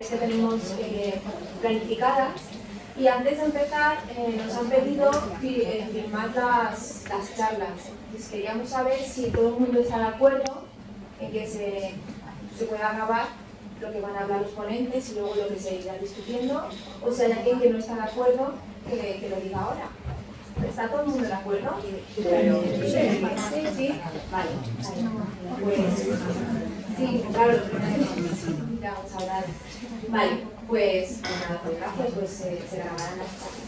que tenemos planificadas, y antes de empezar nos han pedido firmar las charlas. Pues queríamos saber si todo el mundo está de acuerdo en que se pueda grabar lo que van a hablar los ponentes y luego lo que se irá discutiendo, o si hay alguien que no está de acuerdo que lo diga ahora. ¿Está todo el mundo de acuerdo? Sí. Vale. Pues sí, claro, vamos a hablar. Vale, pues nada, pues gracias, pues se grabarán las cosas.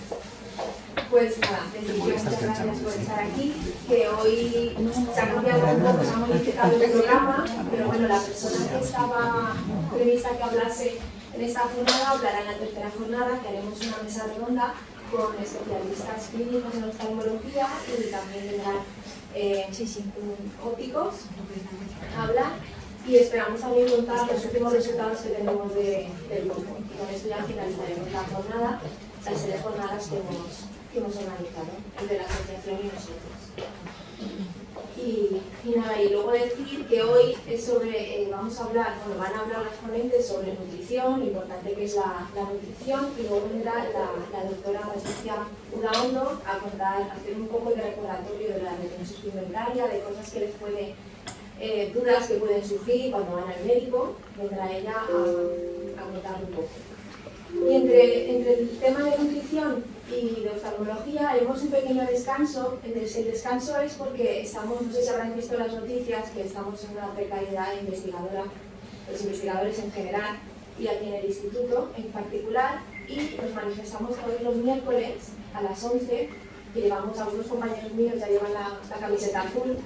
Pues nada, muchas gracias por estar aquí, que hoy se ha cambiado un poco, se ha modificado el programa, pero bueno, la persona que estaba prevista que hablase en esta jornada hablará en la tercera jornada, que haremos una mesa redonda con especialistas clínicos en oftalmología y también vendrán ópticos a hablar, y esperamos también contar los últimos resultados que tenemos del grupo, y con esto ya finalizaremos la jornada, las 3 jornadas que hemos organizado entre la asociación y nosotros. Y nada, y luego decir que hoy es sobre, van a hablar las ponentes sobre nutrición, lo importante que es la nutrición, y luego vendrá la doctora Patricia Udaondo a hacer un poco de recordatorio de la retinosis pigmentaria, de cosas que les puede, dudas que pueden surgir cuando van al médico, vendrá ella a contar un poco. Y entre el tema de nutrición y de oftalmología haremos un pequeño descanso. El descanso es porque estamos, no sé si habrán visto las noticias, que estamos en una precariedad investigadora, los investigadores en general y aquí en el instituto en particular, y nos manifestamos todos los miércoles a las 11, que llevamos, algunos compañeros míos ya llevan la camiseta azul,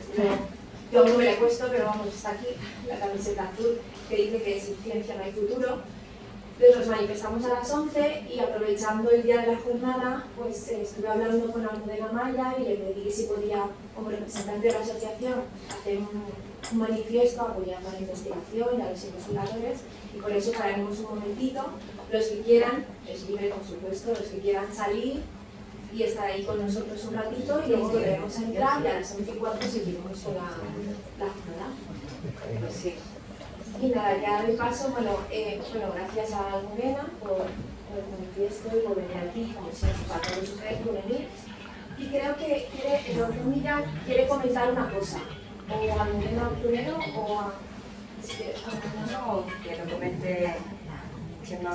yo aún no me la he puesto, pero vamos, está aquí la camiseta azul que dice que sin ciencia no hay futuro. Entonces nos manifestamos a las 11 y, aprovechando el día de la jornada, pues estuve hablando con Almudena Maya y le pedí si podía, como representante de la asociación, hacer un manifiesto apoyando a la investigación y a los investigadores, y por eso pararemos un momentito. Los que quieran, es libre por supuesto, los que quieran salir y estar ahí con nosotros un ratito, y luego volveremos a entrar y a las 11:15 seguiremos con la jornada. Sí. Y nada, ya de paso, gracias a Almudena por el manifiesto y por venir aquí, como siempre, para todos ustedes por venir. Y creo que el doctor Millán quiere comentar una cosa, o Almudena primero, o a... o que lo comente, que no...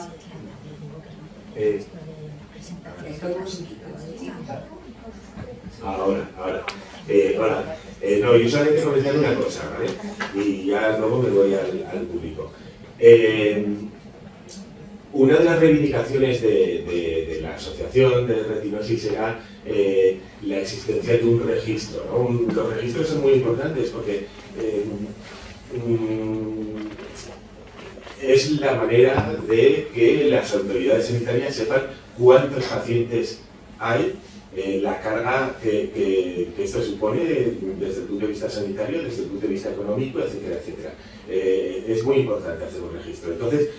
Ahora. Hola. No, yo solamente comentar una cosa, ¿vale? Y ya luego me voy al público. Una de las reivindicaciones de la asociación de retinosis era la existencia de un registro, ¿no? Los registros son muy importantes porque es la manera de que las autoridades sanitarias sepan cuántos pacientes hay, la carga que esto supone desde el punto de vista sanitario, desde el punto de vista económico, etcétera, etcétera. Es muy importante hacer un registro. Entonces,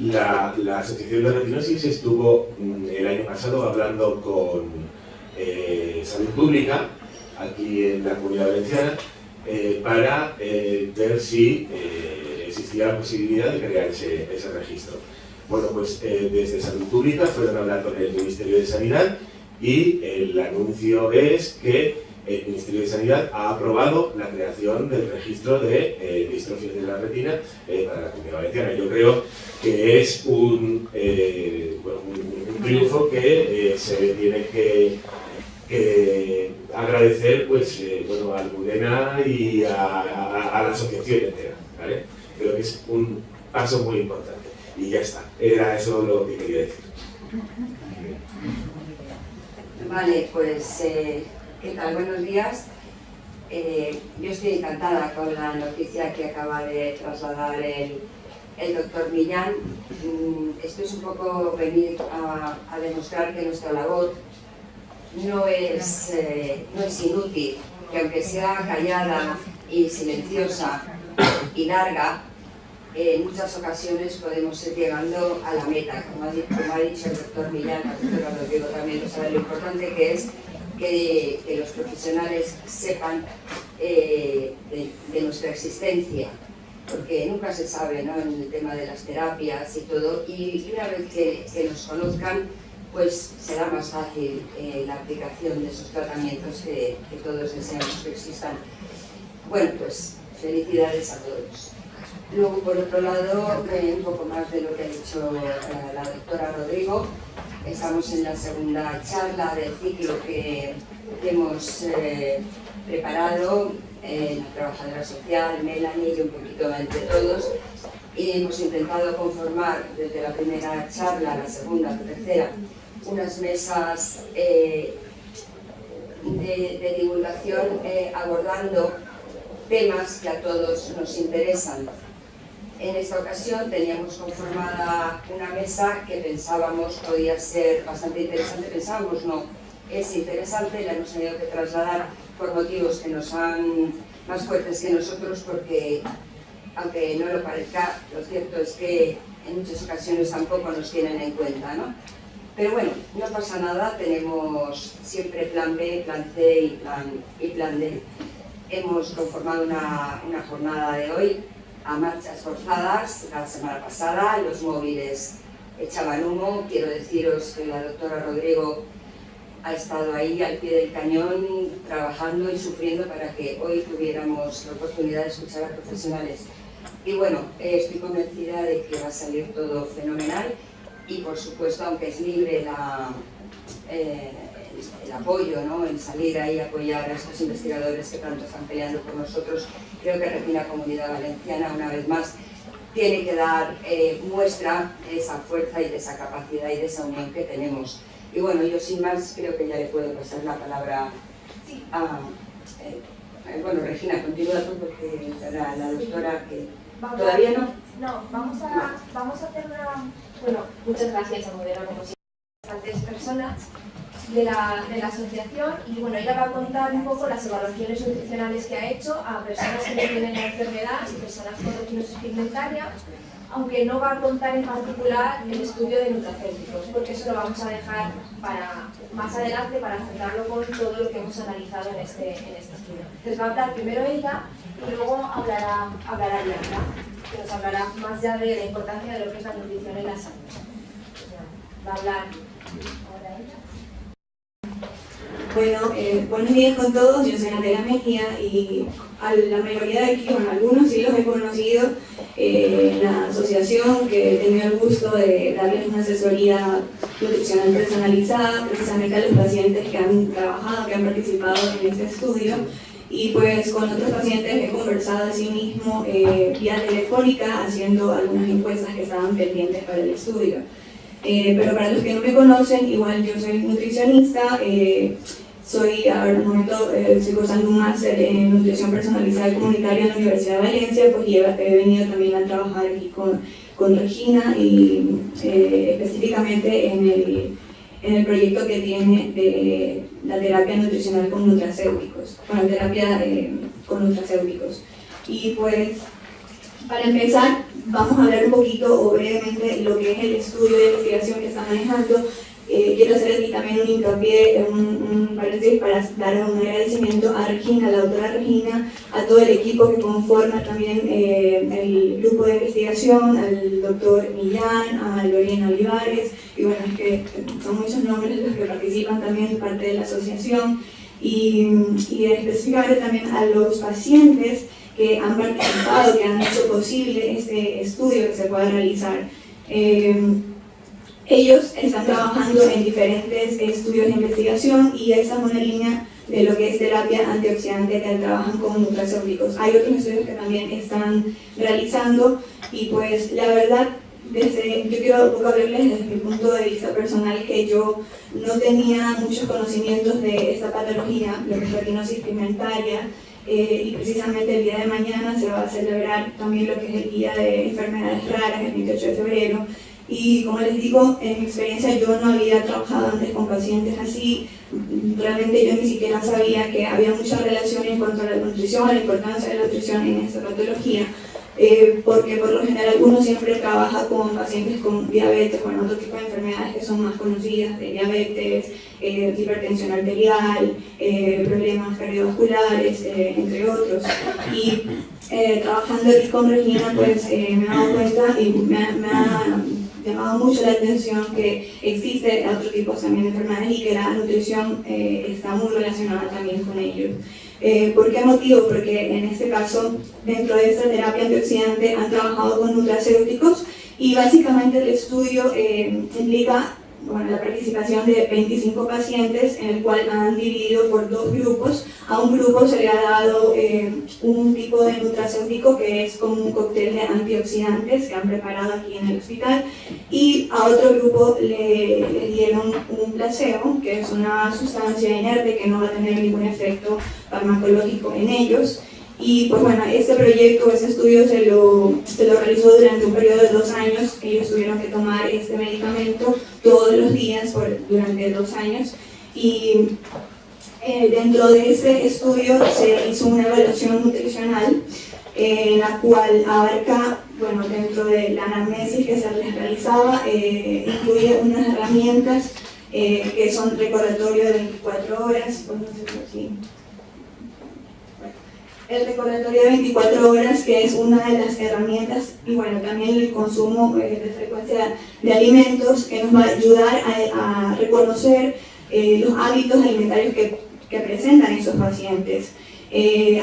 la Asociación de Retinosis estuvo el año pasado hablando con Salud Pública, aquí en la Comunidad Valenciana, para ver si existía la posibilidad de crear ese registro. Bueno, pues desde Salud Pública fueron a hablar con el Ministerio de Sanidad, y el anuncio es que el Ministerio de Sanidad ha aprobado la creación del registro de distrofias de la retina para la Comunidad Valenciana. Yo creo que es un triunfo que se tiene que agradecer, pues, a Almudena y a la asociación entera, ¿vale? Creo que es un paso muy importante. Y ya está, era eso lo que quería decir. Vale, pues, ¿qué tal? Buenos días. Yo estoy encantada con la noticia que acaba de trasladar el doctor Millán. Esto es un poco venir a demostrar que nuestra labor no es inútil, que aunque sea callada y silenciosa y larga, en muchas ocasiones podemos ir llegando a la meta, como ha dicho el doctor Millán, la doctora Rodrigo también, sabe lo importante que es que los profesionales sepan de nuestra existencia porque nunca se sabe, ¿no?, en el tema de las terapias y todo, y una vez que nos conozcan, pues será más fácil la aplicación de esos tratamientos que todos deseamos que existan. Bueno, pues felicidades a todos. Luego, por otro lado, un poco más de lo que ha dicho la doctora Rodrigo. Estamos en la segunda charla del ciclo que hemos preparado, la trabajadora social, Melanie y un poquito entre todos. Y hemos intentado conformar desde la primera charla, la segunda, la tercera, unas mesas de divulgación abordando temas que a todos nos interesan. En esta ocasión teníamos conformada una mesa que pensábamos podía ser bastante interesante. Pensábamos, no, es interesante, la hemos tenido que trasladar por motivos que nos han más fuertes que nosotros, porque aunque no lo parezca, lo cierto es que en muchas ocasiones tampoco nos tienen en cuenta, ¿no? Pero bueno, no pasa nada, tenemos siempre plan B, plan C y plan D. Hemos conformado una jornada de hoy a marchas forzadas. La semana pasada los móviles echaban humo. Quiero deciros que la doctora Rodrigo ha estado ahí al pie del cañón trabajando y sufriendo para que hoy tuviéramos la oportunidad de escuchar a profesionales. Y bueno, estoy convencida de que va a salir todo fenomenal y por supuesto, aunque es libre el apoyo, ¿no?, en salir ahí a apoyar a estos investigadores que tanto están peleando por nosotros, creo que Regina Comunidad Valenciana, una vez más, tiene que dar muestra de esa fuerza y de esa capacidad y de esa unión que tenemos. Y bueno, yo sin más creo que ya le puedo pasar la palabra a... bueno, Regina, continúa tú porque la doctora que... ¿Todavía no? No, vamos a hacer una... Bueno, muchas gracias a Modena, como siempre, bastantes personas de la asociación, y bueno, ella va a contar un poco las evaluaciones nutricionales que ha hecho a personas que tienen la enfermedad y personas con retinosis pigmentaria, aunque no va a contar en particular el estudio de nutracéuticos, porque eso lo vamos a dejar para más adelante, para centrarlo con todo lo que hemos analizado en este estudio. Entonces va a hablar primero ella y luego hablará Diana, que nos hablará más ya de la importancia de lo que es la nutrición en la salud. Va a hablar ahora ella. Bueno, buenos días con todos. Yo soy Natalia Mejía y a la mayoría de aquí, bueno, algunos sí los he conocido en la asociación, que he tenido el gusto de darles una asesoría nutricional personalizada precisamente a los pacientes que han trabajado, que han participado en este estudio. Y pues con otros pacientes he conversado asimismo vía telefónica, haciendo algunas encuestas que estaban pendientes para el estudio. Pero para los que no me conocen, igual yo soy nutricionista, soy cursando un máster en nutrición personalizada y comunitaria en la Universidad de Valencia, pues he venido también a trabajar aquí con Regina y específicamente en el proyecto que tiene de la terapia nutricional con nutracéuticos, con nutracéuticos. Y pues, para empezar, vamos a hablar un poquito o brevemente lo que es el estudio de investigación que está manejando. Quiero hacer aquí también un hincapié, un paréntesis para dar un agradecimiento a Regina, a la doctora Regina, a todo el equipo que conforma también el grupo de investigación, al doctor Millán, a Lorena Olivares, y bueno, es que son muchos nombres los que participan también parte de la asociación, y específicamente también a los pacientes que han participado, que han hecho posible este estudio que se pueda realizar. Ellos están trabajando en diferentes estudios de investigación y esa es una línea de lo que es terapia antioxidante que trabajan con nutracéuticos. Hay otros estudios que también están realizando y pues la verdad, yo quiero hablarles desde mi punto de vista personal que yo no tenía muchos conocimientos de esta patología, lo que es retinosis pigmentaria, y precisamente el día de mañana se va a celebrar también lo que es el Día de Enfermedades Raras, el 28 de febrero. Y como les digo, en mi experiencia yo no había trabajado antes con pacientes así, realmente yo ni siquiera sabía que había mucha relación en cuanto a la nutrición, a la importancia de la nutrición en esta patología, porque por lo general uno siempre trabaja con pacientes con diabetes, con otro tipo de enfermedades que son más conocidas, de diabetes, hipertensión arterial, problemas cardiovasculares, entre otros. Y trabajando aquí con Regina, pues me he dado cuenta y me ha llamado mucho la atención que existe otro tipo también de enfermedades y que la nutrición está muy relacionada también con ellos. ¿Por qué motivo? Porque en este caso, dentro de esta terapia antioxidante han trabajado con nutracéuticos y básicamente el estudio implica la participación de 25 pacientes en el cual han dividido por 2 grupos. A un grupo se le ha dado un tipo de nutracéutico que es como un cóctel de antioxidantes que han preparado aquí en el hospital, y a otro grupo le dieron un placebo, que es una sustancia inerte que no va a tener ningún efecto farmacológico en ellos. Y pues bueno, este proyecto, este estudio se lo realizó durante un periodo de 2 años. Ellos tuvieron que tomar este medicamento todos los días durante 2 años. Y dentro de ese estudio se hizo una evaluación nutricional, la cual abarca, dentro de la anamnesis que se les realizaba, incluye unas herramientas que son recordatorio de 24 horas, el recordatorio de 24 horas, que es una de las herramientas, y también el consumo de frecuencia de alimentos, que nos va a ayudar a reconocer los hábitos alimentarios que presentan esos pacientes.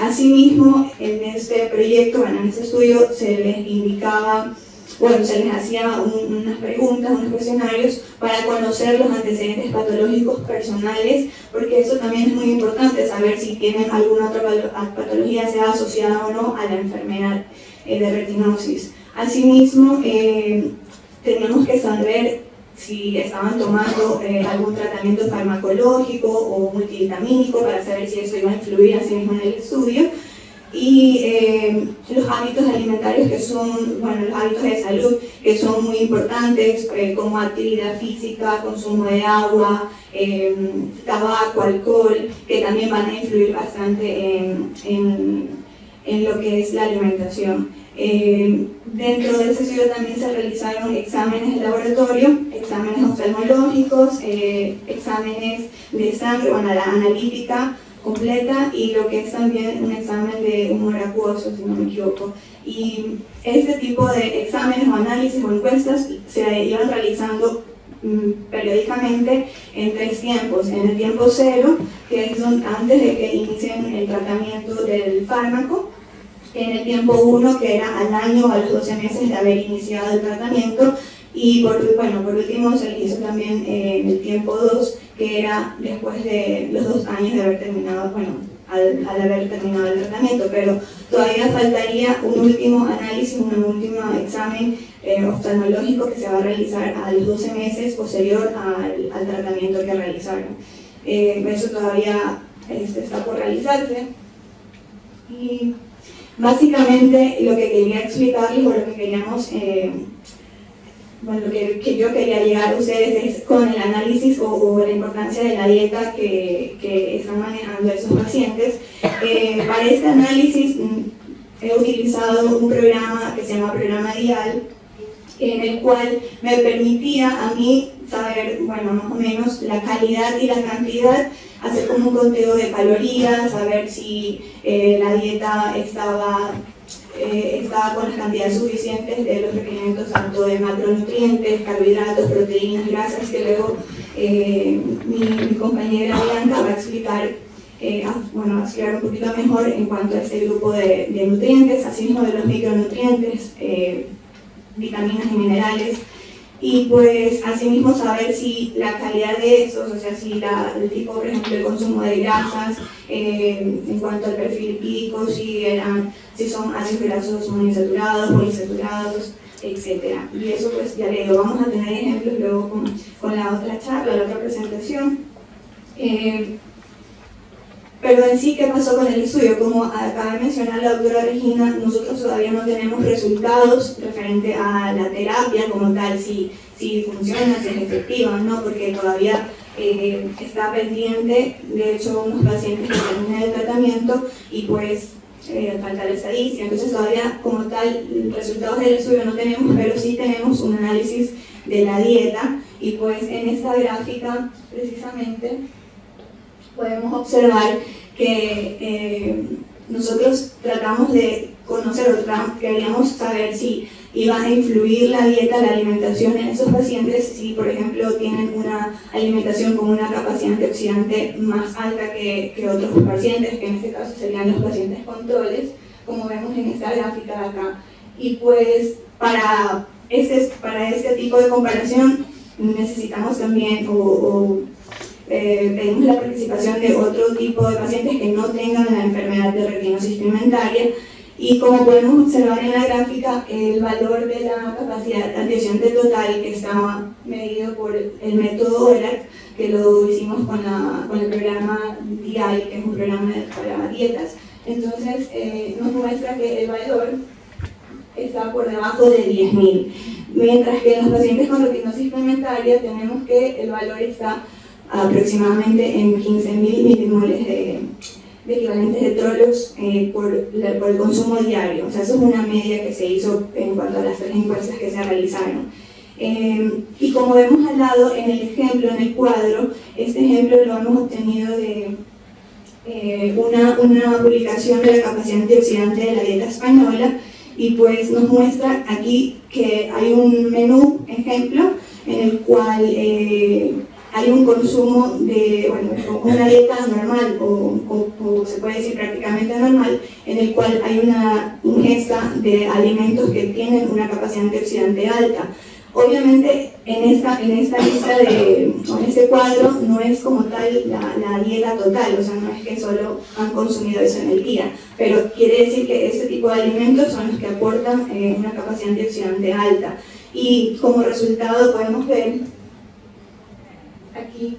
Asimismo, en este proyecto, en este estudio, se les indicaba, se les hacía unas preguntas, unos cuestionarios para conocer los antecedentes patológicos personales, porque eso también es muy importante, saber si tienen alguna otra patología, sea asociada o no a la enfermedad de retinosis. Asimismo, tenemos que saber si estaban tomando algún tratamiento farmacológico o multivitamínico para saber si eso iba a influir así mismo en el estudio. Y los hábitos alimentarios que son, los hábitos de salud que son muy importantes, como actividad física, consumo de agua, tabaco, alcohol, que también van a influir bastante en lo que es la alimentación. Dentro de ese estudio también se realizaron exámenes de laboratorio, exámenes oftalmológicos, exámenes de sangre, la analítica completa, y lo que es también un examen de humor acuoso, si no me equivoco. Y este tipo de exámenes o análisis o encuestas se iban realizando periódicamente en 3 tiempos. En el tiempo 0, que es antes de que inicien el tratamiento del fármaco; en el tiempo 1, que era al año o a los 12 meses de haber iniciado el tratamiento; y por último se le hizo también en el tiempo 2, que era después de los 2 años de haber terminado, al haber terminado el tratamiento. Pero todavía faltaría un último análisis, un último examen oftalmológico que se va a realizar a los 12 meses posterior al tratamiento que realizaron. Eso todavía está por realizarse. Y básicamente lo que quería explicarles, o lo que queríamos, lo que yo quería llegar a ustedes es con el análisis o la importancia de la dieta que están manejando esos pacientes. Para este análisis he utilizado un programa que se llama Programa Dial, en el cual me permitía a mí saber, más o menos la calidad y la cantidad, hacer como un conteo de calorías, saber si la dieta estaba con las cantidades suficientes de los requerimientos tanto de macronutrientes, carbohidratos, proteínas, grasas, que luego mi compañera Bianca va a explicar, a explicar un poquito mejor en cuanto a este grupo de nutrientes, así mismo de los micronutrientes, vitaminas y minerales. Y pues asimismo saber si la calidad de estos, o sea, si el tipo, por ejemplo, el consumo de grasas, en cuanto al perfil lipídico, si son ácidos grasos monoinsaturados, poliinsaturados, etc. Y eso pues ya le digo, vamos a tener ejemplos luego con la otra charla, la otra presentación. Pero en sí, ¿qué pasó con el estudio? Como acaba de mencionar la doctora Regina, nosotros todavía no tenemos resultados referente a la terapia como tal, si funciona, si es efectiva, ¿no? Porque todavía está pendiente, de hecho, unos pacientes que terminan el tratamiento y pues falta la estadística, entonces todavía como tal resultados del estudio no tenemos, pero sí tenemos un análisis de la dieta, y pues en esta gráfica precisamente podemos observar que nosotros tratamos de conocer, queríamos saber si iba a influir la dieta, la alimentación en esos pacientes, si por ejemplo tienen una alimentación con una capacidad antioxidante más alta que otros pacientes, que en este caso serían los pacientes controles, como vemos en esta gráfica de acá. Y pues para este tipo de comparación necesitamos también pedimos la participación de otro tipo de pacientes que no tengan la enfermedad de retinosis pigmentaria, y como podemos observar en la gráfica, el valor de la capacidad antioxidante total, que estaba medido por el método ORAC, que lo hicimos con el programa DIAL, que es un programa para dietas. Entonces nos muestra que el valor está por debajo de 10.000, mientras que en los pacientes con retinosis pigmentaria tenemos que el valor está aproximadamente en 15.000 milimoles de equivalentes de Trolos por el consumo diario. O sea, eso es una media que se hizo en cuanto a las 3 encuestas que se realizaron. Y como vemos al lado en el ejemplo, en el cuadro, este ejemplo lo hemos obtenido de una publicación de la capacidad antioxidante de la dieta española, y pues nos muestra aquí que hay un menú ejemplo en el cual hay un consumo de, una dieta normal, o se puede decir prácticamente normal, en el cual hay una ingesta de alimentos que tienen una capacidad antioxidante alta. Obviamente en esta lista en este cuadro no es como tal la dieta total, o sea, no es que solo han consumido eso en el día, pero quiere decir que este tipo de alimentos son los que aportan una capacidad antioxidante alta. Y como resultado podemos ver aquí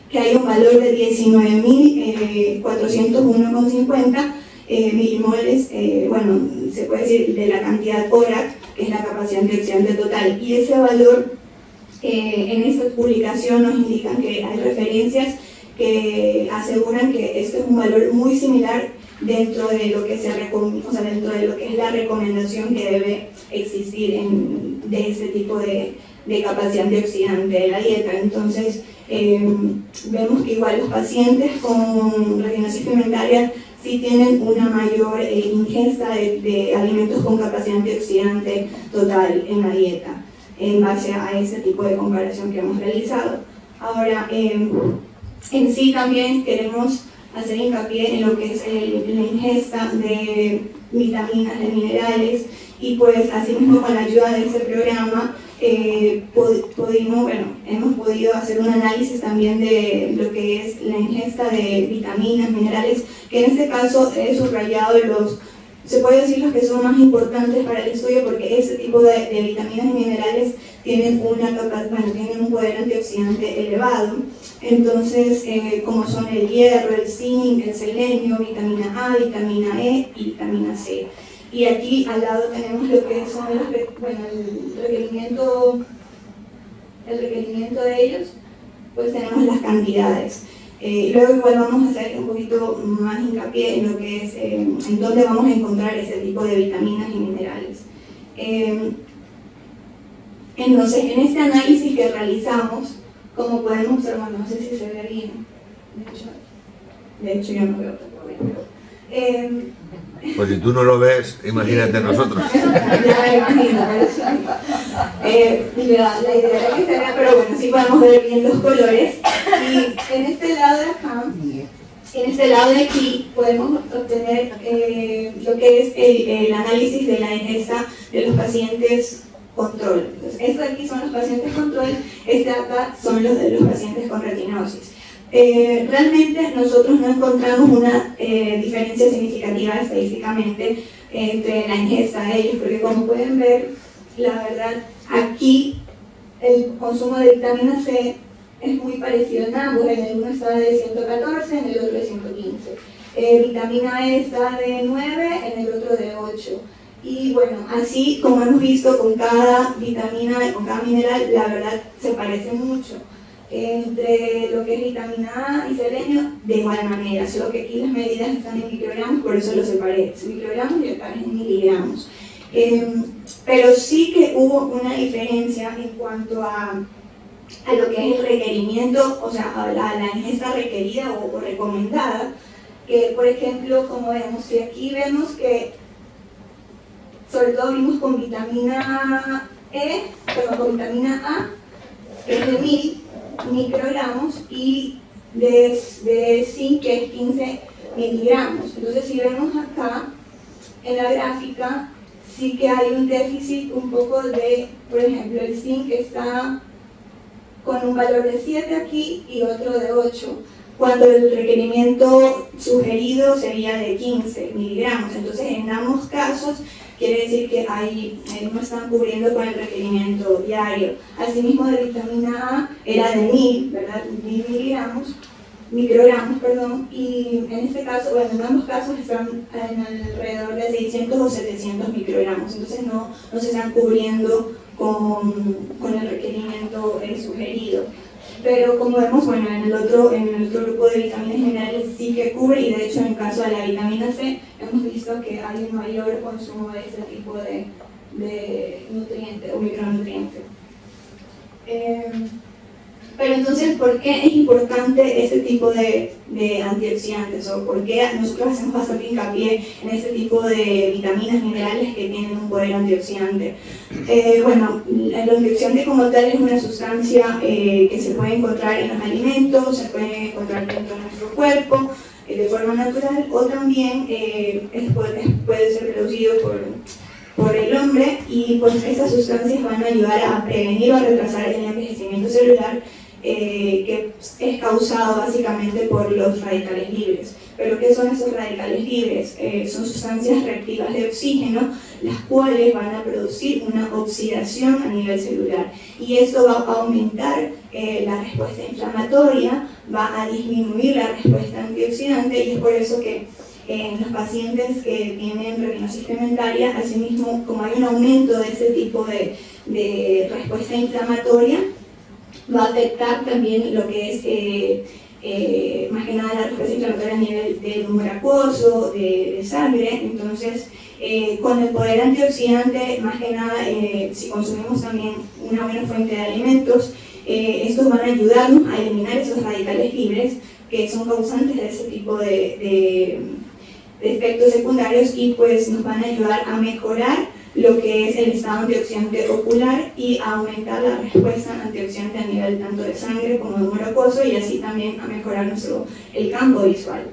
que hay un valor de 19.401,50 milimoles, se puede decir de la cantidad ORAC, que es la capacidad antioxidante total, y ese valor en esta publicación nos indican que hay referencias que aseguran que este es un valor muy similar dentro de lo que dentro de lo que es la recomendación que debe existir de este tipo de capacidad antioxidante de la dieta. Entonces vemos que igual los pacientes con retinosis pigmentaria sí tienen una mayor ingesta de alimentos con capacidad antioxidante total en la dieta, en base a ese tipo de comparación que hemos realizado. Ahora, en sí también queremos hacer hincapié en lo que es la ingesta de vitaminas, de minerales, y pues asimismo con la ayuda de este programa hemos podido hacer un análisis también de lo que es la ingesta de vitaminas, minerales, que en este caso he subrayado se puede decir los que son más importantes para el estudio, porque este tipo de vitaminas y minerales tienen un poder antioxidante elevado. Entonces, como son el hierro, el zinc, el selenio, vitamina A, vitamina E y vitamina C. Y aquí al lado tenemos lo que son el requerimiento de ellos, pues tenemos las cantidades. Luego igual vamos a hacer un poquito más hincapié en lo que es, en dónde vamos a encontrar ese tipo de vitaminas y minerales. Entonces, en este análisis que realizamos, como podemos observar, no sé si se ve bien, de hecho yo no veo tampoco bien. Pues si tú no lo ves, imagínate nosotros. Ya me imagino, la idea era que se vea, pero bueno, sí podemos ver bien los colores. Y en este lado de acá, en este lado de aquí, podemos obtener lo que es el análisis de la ingesta de los pacientes control. Entonces, estos aquí son los pacientes control, este acá son los de los pacientes con retinosis. Realmente nosotros no encontramos una diferencia significativa estadísticamente entre la ingesta de ellos, porque como pueden ver, la verdad, aquí el consumo de vitamina C es muy parecido en ambos. En el uno está de 114, en el otro de 115. Vitamina E está de 9, en el otro de 8. Y bueno, así como hemos visto con cada vitamina, con cada mineral, la verdad se parecen mucho. Entre lo que es vitamina A y selenio, de igual manera, solo que aquí las medidas están en microgramos, por eso lo separé, microgramos y acá en miligramos. Pero sí que hubo una diferencia en cuanto a lo que es el requerimiento, o sea, a la ingesta requerida o recomendada, que por ejemplo, como vemos, y aquí vemos que sobre todo vimos con vitamina con vitamina A, que es de 1000 microgramos, y de zinc, que es 15 miligramos. Entonces, si vemos acá en la gráfica, sí que hay un déficit un poco de, por ejemplo, el zinc está con un valor de 7 aquí y otro de 8, cuando el requerimiento sugerido sería de 15 miligramos. Entonces, en ambos casos, quiere decir que no están cubriendo con el requerimiento diario. Asimismo, de vitamina A era de 1000, ¿verdad? 1000 microgramos, y en este caso, bueno, en ambos casos están en alrededor de 600 o 700 microgramos. Entonces, no se están cubriendo con el requerimiento sugerido. Pero como vemos, bueno, en el otro grupo de vitaminas minerales sí que cubre, y de hecho en el caso de la vitamina C hemos visto que hay un mayor consumo de este tipo de nutriente o micronutriente. Pero entonces, ¿por qué es importante este tipo de antioxidantes? ¿O por qué nosotros hacemos bastante hincapié en este tipo de vitaminas minerales que tienen un poder antioxidante? Bueno, el antioxidante como tal es una sustancia que se puede encontrar en los alimentos, se puede encontrar dentro de nuestro cuerpo de forma natural, o también puede ser producido por el hombre, y pues estas sustancias van a ayudar a prevenir o a retrasar el envejecimiento celular, que es causado básicamente por los radicales libres. ¿Pero qué son esos radicales libres? Son sustancias reactivas de oxígeno, las cuales van a producir una oxidación a nivel celular, y esto va a aumentar la respuesta inflamatoria, va a disminuir la respuesta antioxidante, y es por eso que en los pacientes que tienen retinosis pigmentaria, asimismo, como hay un aumento de ese tipo de respuesta inflamatoria, va a afectar también lo que es más que nada la respuesta inflamatoria a nivel del humor acuoso, de sangre. Entonces, con el poder antioxidante, más que nada, si consumimos también una buena fuente de alimentos, estos van a ayudarnos a eliminar esos radicales libres que son causantes de ese tipo de efectos secundarios, y pues nos van a ayudar a mejorar lo que es el estado antioxidante ocular y a aumentar la respuesta antioxidante a nivel tanto de sangre como de humor acuoso, y así también a mejorar el campo visual.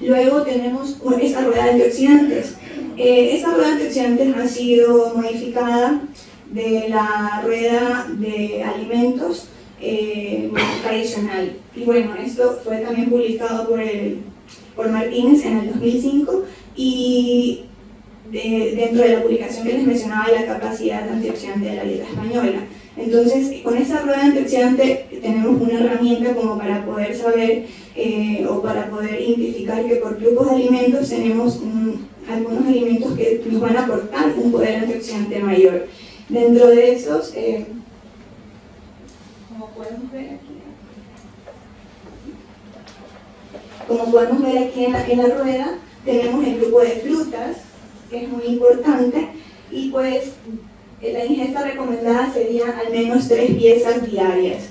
Luego tenemos esta rueda de antioxidantes. Esta rueda de antioxidantes ha sido modificada de la rueda de alimentos tradicional. Y bueno, esto fue también publicado por Martínez en el 2005, y dentro de la publicación que les mencionaba, la capacidad antioxidante de la dieta española. Entonces, con esta rueda de antioxidante tenemos una herramienta como para poder saber o para poder identificar que por grupos de alimentos tenemos algunos alimentos que nos van a aportar un poder antioxidante mayor. Dentro de esos, como podemos ver aquí en la rueda, tenemos el grupo de frutas, que es muy importante, y pues la ingesta recomendada sería al menos 3 piezas diarias.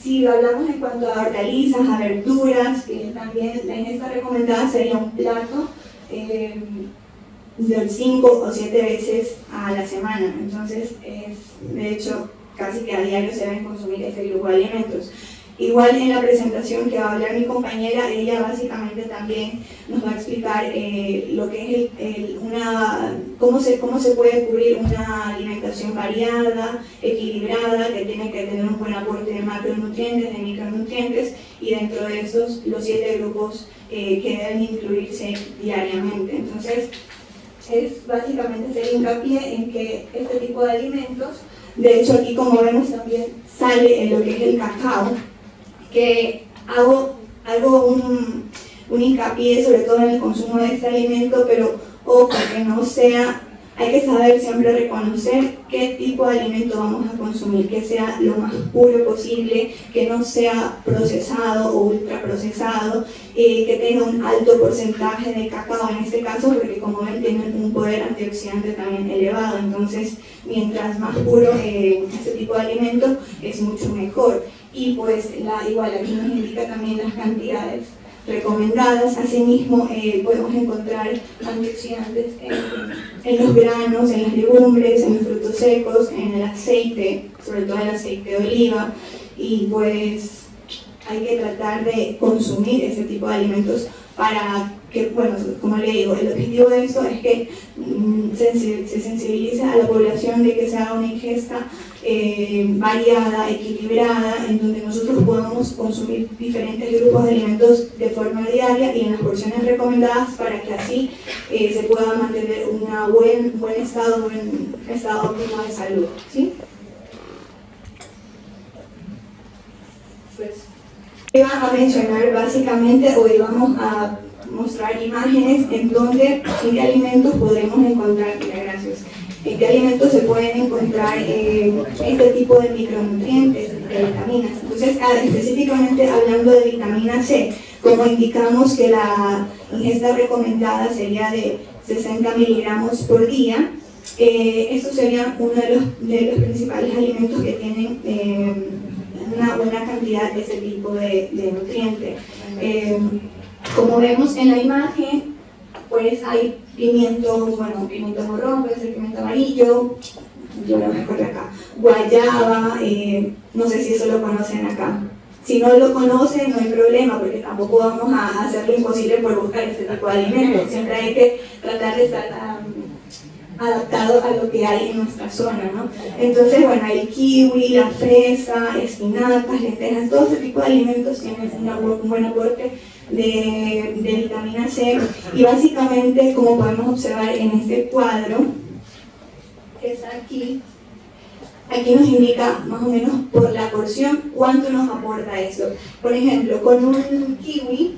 Si hablamos en cuanto a hortalizas, a verduras, también la ingesta recomendada sería un plato de 5 o 7 veces a la semana. Entonces, de hecho, casi que a diario se deben consumir este grupo de alimentos. Igual en la presentación que va a hablar mi compañera, ella básicamente también nos va a explicar lo que es cómo se puede cubrir una alimentación variada, equilibrada, que tiene que tener un buen aporte de macronutrientes, de micronutrientes, y dentro de estos los 7 grupos que deben incluirse diariamente. Entonces, es básicamente hacer hincapié en que este tipo de alimentos, de hecho aquí como vemos también sale en lo que es el cacao, que hago un hincapié sobre todo en el consumo de este alimento, pero ojo, que no sea hay que saber siempre reconocer qué tipo de alimento vamos a consumir, que sea lo más puro posible, que no sea procesado o ultraprocesado, que tenga un alto porcentaje de cacao en este caso, porque como ven tienen un poder antioxidante también elevado, entonces mientras más puro este tipo de alimento es mucho mejor. Y pues igual aquí nos indica también las cantidades recomendadas. Asimismo podemos encontrar antioxidantes en los granos, en las legumbres, en los frutos secos, en el aceite, sobre todo el aceite de oliva, y pues hay que tratar de consumir ese tipo de alimentos para que, bueno, como le digo, el objetivo de esto es que se sensibilice a la población de que se haga una ingesta variada, equilibrada, en donde nosotros podamos consumir diferentes grupos de alimentos de forma diaria y en las porciones recomendadas para que así se pueda mantener un buen estado óptimo de salud, ¿sí? Pues iba a mencionar básicamente, hoy vamos a mostrar imágenes en qué alimentos podremos encontrar, gracias, en qué alimentos se pueden encontrar este tipo de micronutrientes, de vitaminas. Entonces, específicamente hablando de vitamina C, como indicamos que la ingesta recomendada sería de 60 miligramos por día, estos serían uno de los principales alimentos que tienen una buena cantidad de ese tipo de nutrientes. Como vemos en la imagen, pues hay pimiento morrón, puede ser pimiento amarillo, yo lo recuerdo acá, guayaba, no sé si eso lo conocen acá. Si no lo conocen, no hay problema, porque tampoco vamos a hacer lo imposible por buscar este tipo de alimentos. Siempre hay que tratar de estar adaptado a lo que hay en nuestra zona, ¿no? Entonces, bueno, el kiwi, la fresa, espinacas, lentejas, todo ese tipo de alimentos tienen un buen aporte de vitamina C, y básicamente, como podemos observar en este cuadro que está aquí nos indica más o menos por la porción cuánto nos aporta eso. Por ejemplo, con un kiwi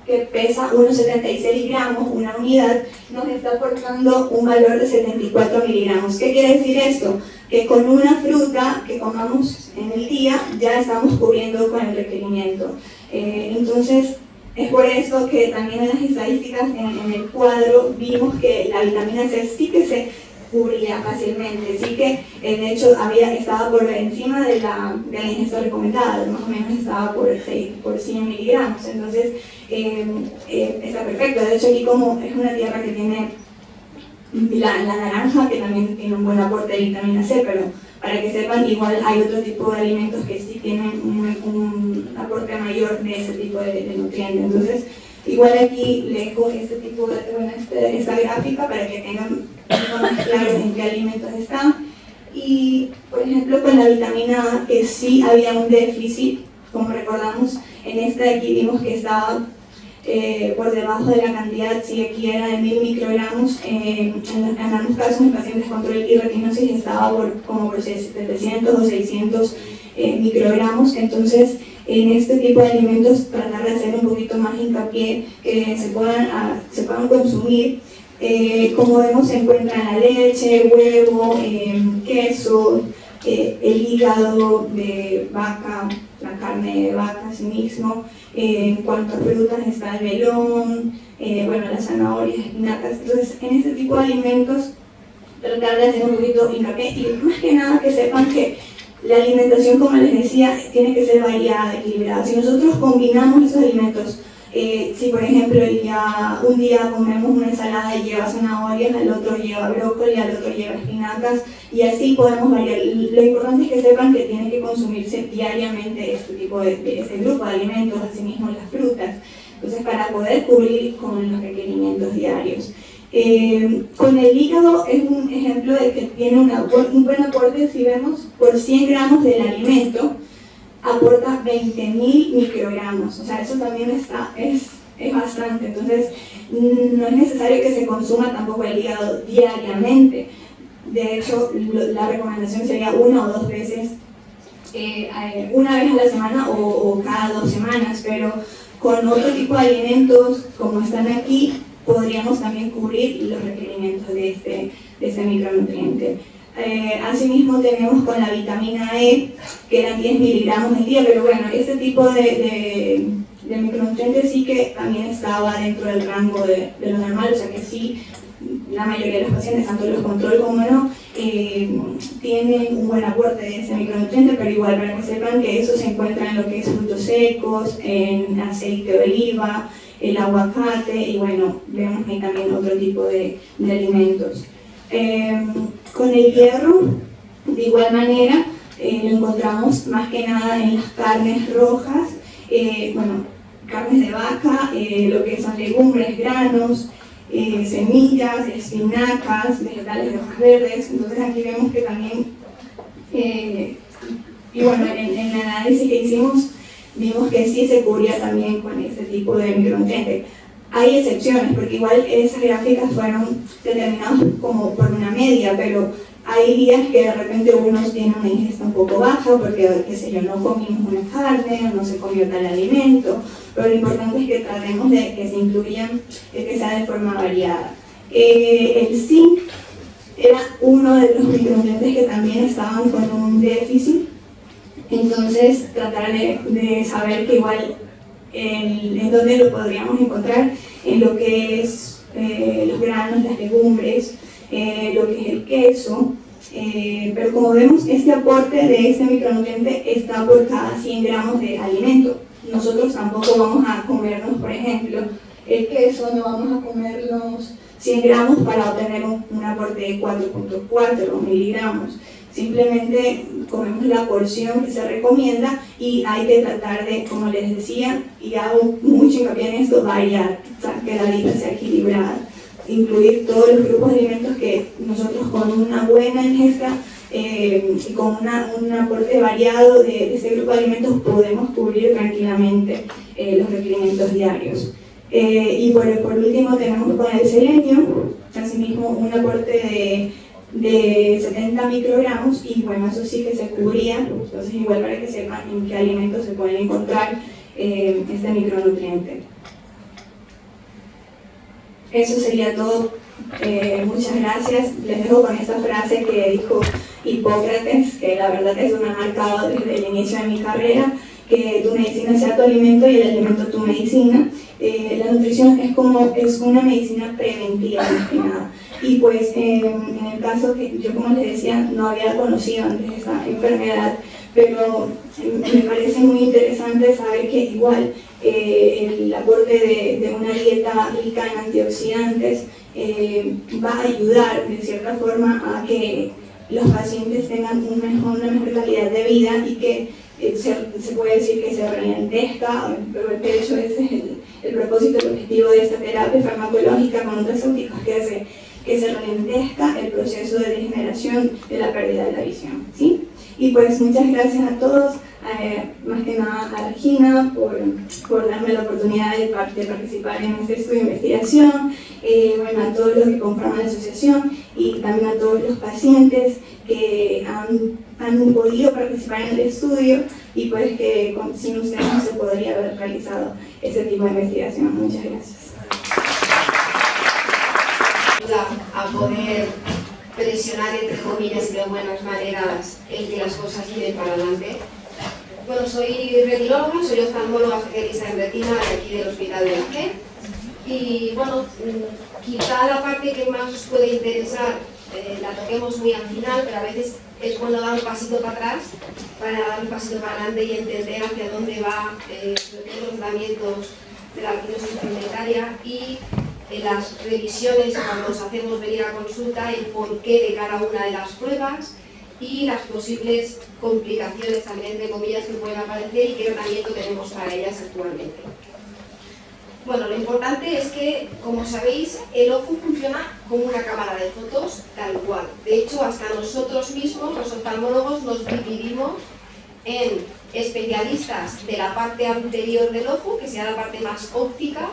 que pesa unos 76 gramos, una unidad, nos está aportando un valor de 74 miligramos. ¿Qué quiere decir esto? Que con una fruta que comamos en el día ya estamos cubriendo con el requerimiento. Entonces, es por eso que también en las estadísticas, en el cuadro, vimos que la vitamina C sí que se cubría fácilmente, sí que de hecho estaba por encima de la ingesta recomendada, más o menos estaba por 100 miligramos, entonces está perfecto. De hecho, aquí como es una tierra que tiene la naranja, que también tiene un buen aporte de vitamina C, pero para que sepan, igual hay otro tipo de alimentos que sí tienen un aporte mayor de ese tipo de nutrientes. Entonces, igual aquí les dejo esta gráfica para que tengan un poco más claro en qué alimentos están. Y, por ejemplo, con la vitamina A, que sí había un déficit, como recordamos, en esta de aquí vimos que estaba por debajo de la cantidad, si aquí era de 1000 microgramos, en algunos casos en pacientes con colitis y retinosis estaba por 700 o 600 microgramos. Entonces, en este tipo de alimentos tratar de hacer un poquito más hincapié que se puedan consumir. Como vemos, se encuentra la leche, huevo, queso, el hígado de vaca, la carne de vaca asimismo. En cuanto a frutas está el melón, las zanahorias, espinacas. Entonces, en este tipo de alimentos tratar de hacer un poquito hincapié, y más que nada que sepan que la alimentación, como les decía, tiene que ser variada, equilibrada. Si nosotros combinamos esos alimentos, si por ejemplo un día comemos una ensalada y lleva zanahorias, al otro lleva brócoli, al otro lleva espinacas, y así podemos variar. Lo importante es que sepan que tiene que consumirse diariamente este grupo de alimentos, asimismo las frutas, entonces para poder cubrir con los requerimientos diarios. Con el hígado es un ejemplo de que tiene un buen aporte. Si vemos, por 100 gramos del alimento aporta 20.000 microgramos, o sea, eso también es bastante. Entonces no es necesario que se consuma tampoco el hígado diariamente. De hecho, la recomendación sería 1 o 2 veces, una vez a la semana o cada 2 semanas, pero con otro tipo de alimentos como están aquí, podríamos también cubrir los requerimientos de este micronutriente. Asimismo tenemos con la vitamina E, que eran 10 miligramos al día, pero bueno, este tipo de micronutrientes sí que también estaba dentro del rango de lo normal, o sea que sí, la mayoría de los pacientes, tanto los control como no, tienen un buen aporte de ese micronutriente, pero igual para que sepan que eso se encuentra en lo que es frutos secos, en aceite de oliva, el aguacate, y bueno, vemos ahí también otro tipo de alimentos. Con el hierro, de igual manera, lo encontramos más que nada en las carnes rojas, carnes de vaca, lo que son legumbres, granos, semillas, espinacas, vegetales de hojas verdes. Entonces aquí vemos que también, y bueno, en el análisis que hicimos, vimos que sí se cubría también con este tipo de micronutrientes. Hay excepciones, porque igual esas gráficas fueron determinadas como por una media, pero hay días que de repente uno tiene una ingesta un poco baja, porque, qué sé yo, no comimos una carne, no se comió tal alimento, pero lo importante es que tratemos de que se incluyan, que sea de forma variada. El zinc era uno de los micronutrientes que también estaban con un déficit, entonces tratar de saber que igual en dónde lo podríamos encontrar, en lo que es los granos, las legumbres, lo que es el queso, pero como vemos, este aporte de este micronutriente está por cada 100 gramos de alimento. Nosotros tampoco vamos a comernos, por ejemplo, el queso, no vamos a comernos 100 gramos para obtener un aporte de 4.4 miligramos. Simplemente comemos la porción que se recomienda y hay que tratar de, como les decía, y hago mucho hincapié en esto, variar, o sea, que la dieta sea equilibrada, incluir todos los grupos de alimentos que nosotros con una buena ingesta y con un aporte variado de ese grupo de alimentos podemos cubrir tranquilamente los requerimientos diarios. Y por último tenemos con el selenio, asimismo un aporte de 70 microgramos, y bueno, eso sí que se cubría, entonces igual para que sepan en qué alimentos se pueden encontrar este micronutriente. Eso sería todo. Muchas gracias. Les dejo con esta frase que dijo Hipócrates, que la verdad es una marcada desde el inicio de mi carrera, que tu medicina sea tu alimento y el alimento tu medicina. La nutrición es una medicina preventiva, más que nada. Y pues en el caso que yo, como les decía, no había conocido antes esa enfermedad, pero me parece muy interesante saber que igual el aporte de una dieta rica en antioxidantes va a ayudar de cierta forma a que los pacientes tengan una mejor calidad de vida y que se puede decir que se ralentezca, pero de hecho ese es el propósito, el objetivo de esta terapia farmacológica con nutracéuticos, que se ralentezca el proceso de degeneración de la pérdida de la visión, ¿sí? Y pues muchas gracias a todos, más que nada a Regina por darme la oportunidad de participar en este estudio de investigación, bueno, a todos los que conforman la asociación y también a todos los pacientes que han podido participar en el estudio, y pues que sin ustedes no se podría haber realizado este tipo de investigación. Muchas gracias. A poder presionar, entre comillas y de buenas maneras, el que las cosas giren para adelante. Bueno, soy retinóloga, soy oftalmóloga especialista en retina de aquí del Hospital de la G. Y bueno, quizá la parte que más os puede interesar la toquemos muy al final, pero a veces es bueno dar un pasito para atrás para dar un pasito para adelante y entender hacia dónde va los tratamientos de la retinosis pigmentaria y las revisiones cuando nos hacemos venir a consulta, el porqué de cada una de las pruebas y las posibles complicaciones también, entre comillas, que pueden aparecer y qué tratamiento tenemos para ellas actualmente. Bueno, lo importante es que, como sabéis, el ojo funciona como una cámara de fotos tal cual. De hecho, hasta nosotros mismos, los oftalmólogos, nos dividimos en especialistas de la parte anterior del ojo, que sea la parte más óptica,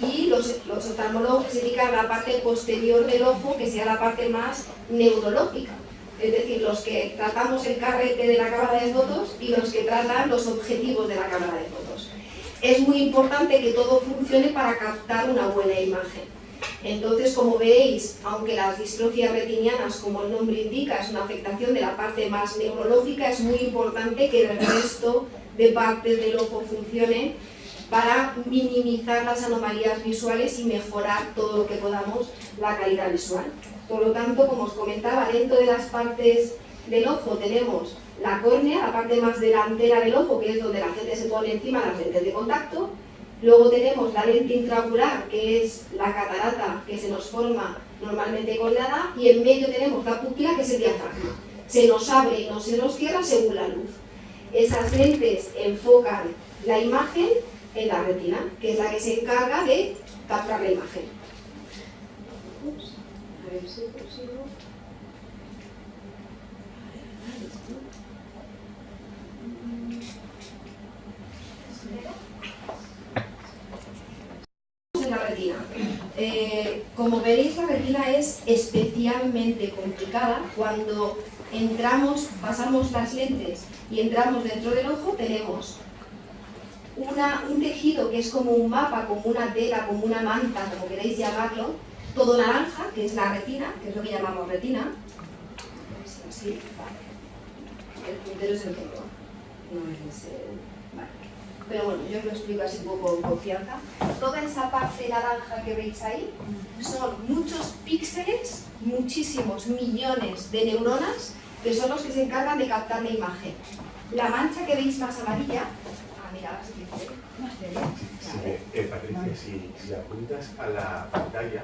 y los oftalmólogos que se dedican a la parte posterior del ojo, que sea la parte más neurológica. Es decir, los que tratamos el carrete de la cámara de fotos y los que tratan los objetivos de la cámara de fotos. Es muy importante que todo funcione para captar una buena imagen. Entonces, como veis, aunque las distrofias retinianas, como el nombre indica, es una afectación de la parte más neurológica, es muy importante que el resto de partes del ojo funcionen para minimizar las anomalías visuales y mejorar todo lo que podamos la calidad visual. Por lo tanto, como os comentaba, dentro de las partes del ojo tenemos la córnea, la parte más delantera del ojo, que es donde la gente se pone encima de las lentes de contacto. Luego tenemos la lente intraocular, que es la catarata que se nos forma normalmente con la edad, y en medio tenemos la pupila, que es el diafragma. Se nos abre y no se nos cierra según la luz. Esas lentes enfocan la imagen en la retina, que es la que se encarga de captar la imagen. A ver si consigo. La retina. Como veréis, la retina es especialmente complicada. Cuando entramos, pasamos las lentes y entramos dentro del ojo, tenemos un tejido que es como un mapa, como una tela, como una manta, como queréis llamarlo, todo naranja, que es la retina, que es lo que llamamos retina. Así, vale. El puntero es el que no es vale. Pero bueno, yo os lo explico así un poco con confianza. Toda esa parte naranja que veis ahí son muchos píxeles, muchísimos millones de neuronas, que son los que se encargan de captar la imagen. La mancha que veis más amarilla, mirad, si Patricia, si apuntas a la pantalla,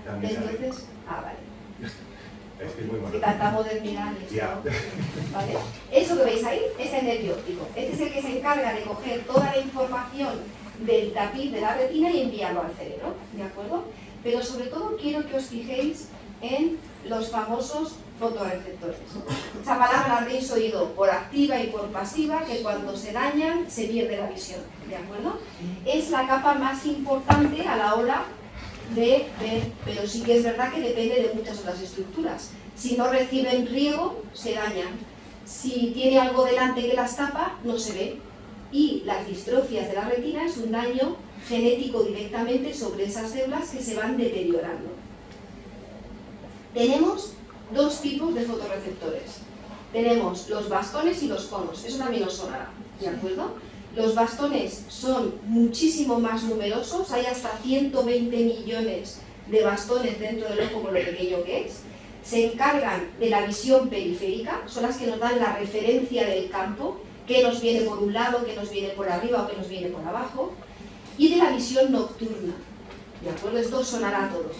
también entonces, vale. Es que es muy bueno. Que tanta modernidad y ya. ¿Vale? Eso que veis ahí es el nervio óptico. Este es el que se encarga de coger toda la información del tapiz de la retina y enviarlo al cerebro, ¿de acuerdo? Pero sobre todo quiero que os fijéis en los famosos fotorreceptores. Esa palabra la habréis oído por activa y por pasiva, que cuando se dañan se pierde la visión, ¿de acuerdo? Es la capa más importante a la hora de ver, pero sí que es verdad que depende de muchas otras estructuras. Si no reciben riego, se dañan. Si tiene algo delante que las tapa, no se ve. Y las distrofias de la retina es un daño genético directamente sobre esas células que se van deteriorando. Tenemos dos tipos de fotorreceptores. Tenemos los bastones y los conos. Eso también os sonará, ¿de acuerdo? Los bastones son muchísimo más numerosos, hay hasta 120 millones de bastones dentro del ojo con lo pequeño que es. Se encargan de la visión periférica, son las que nos dan la referencia del campo, qué nos viene por un lado, qué nos viene por arriba o qué nos viene por abajo, y de la visión nocturna. ¿De acuerdo? Esto sonará a todos.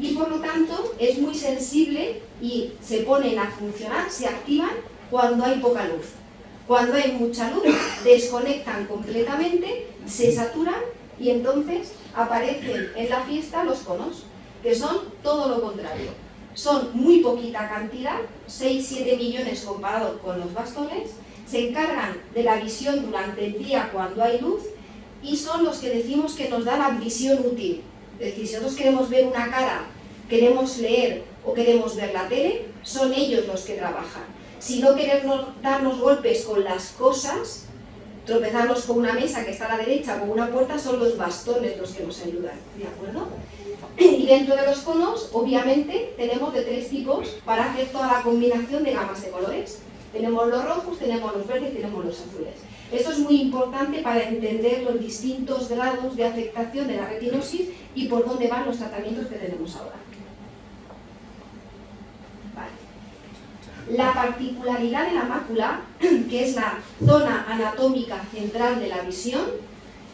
Y por lo tanto es muy sensible y se ponen a funcionar, se activan cuando hay poca luz. Cuando hay mucha luz, desconectan completamente, se saturan y entonces aparecen en la fiesta los conos, que son todo lo contrario. Son muy poquita cantidad, 6-7 millones comparado con los bastones, se encargan de la visión durante el día cuando hay luz y son los que decimos que nos dan la visión útil. Es decir, si nosotros queremos ver una cara, queremos leer o queremos ver la tele, son ellos los que trabajan. Si no queremos darnos golpes con las cosas, tropezarnos con una mesa que está a la derecha o con una puerta, son los bastones los que nos ayudan, ¿de acuerdo? Y dentro de los conos, obviamente, tenemos de tres tipos para hacer toda la combinación de gamas de colores. Tenemos los rojos, tenemos los verdes y tenemos los azules. Esto es muy importante para entender los distintos grados de afectación de la retinosis y por dónde van los tratamientos que tenemos ahora. La particularidad de la mácula, que es la zona anatómica central de la visión,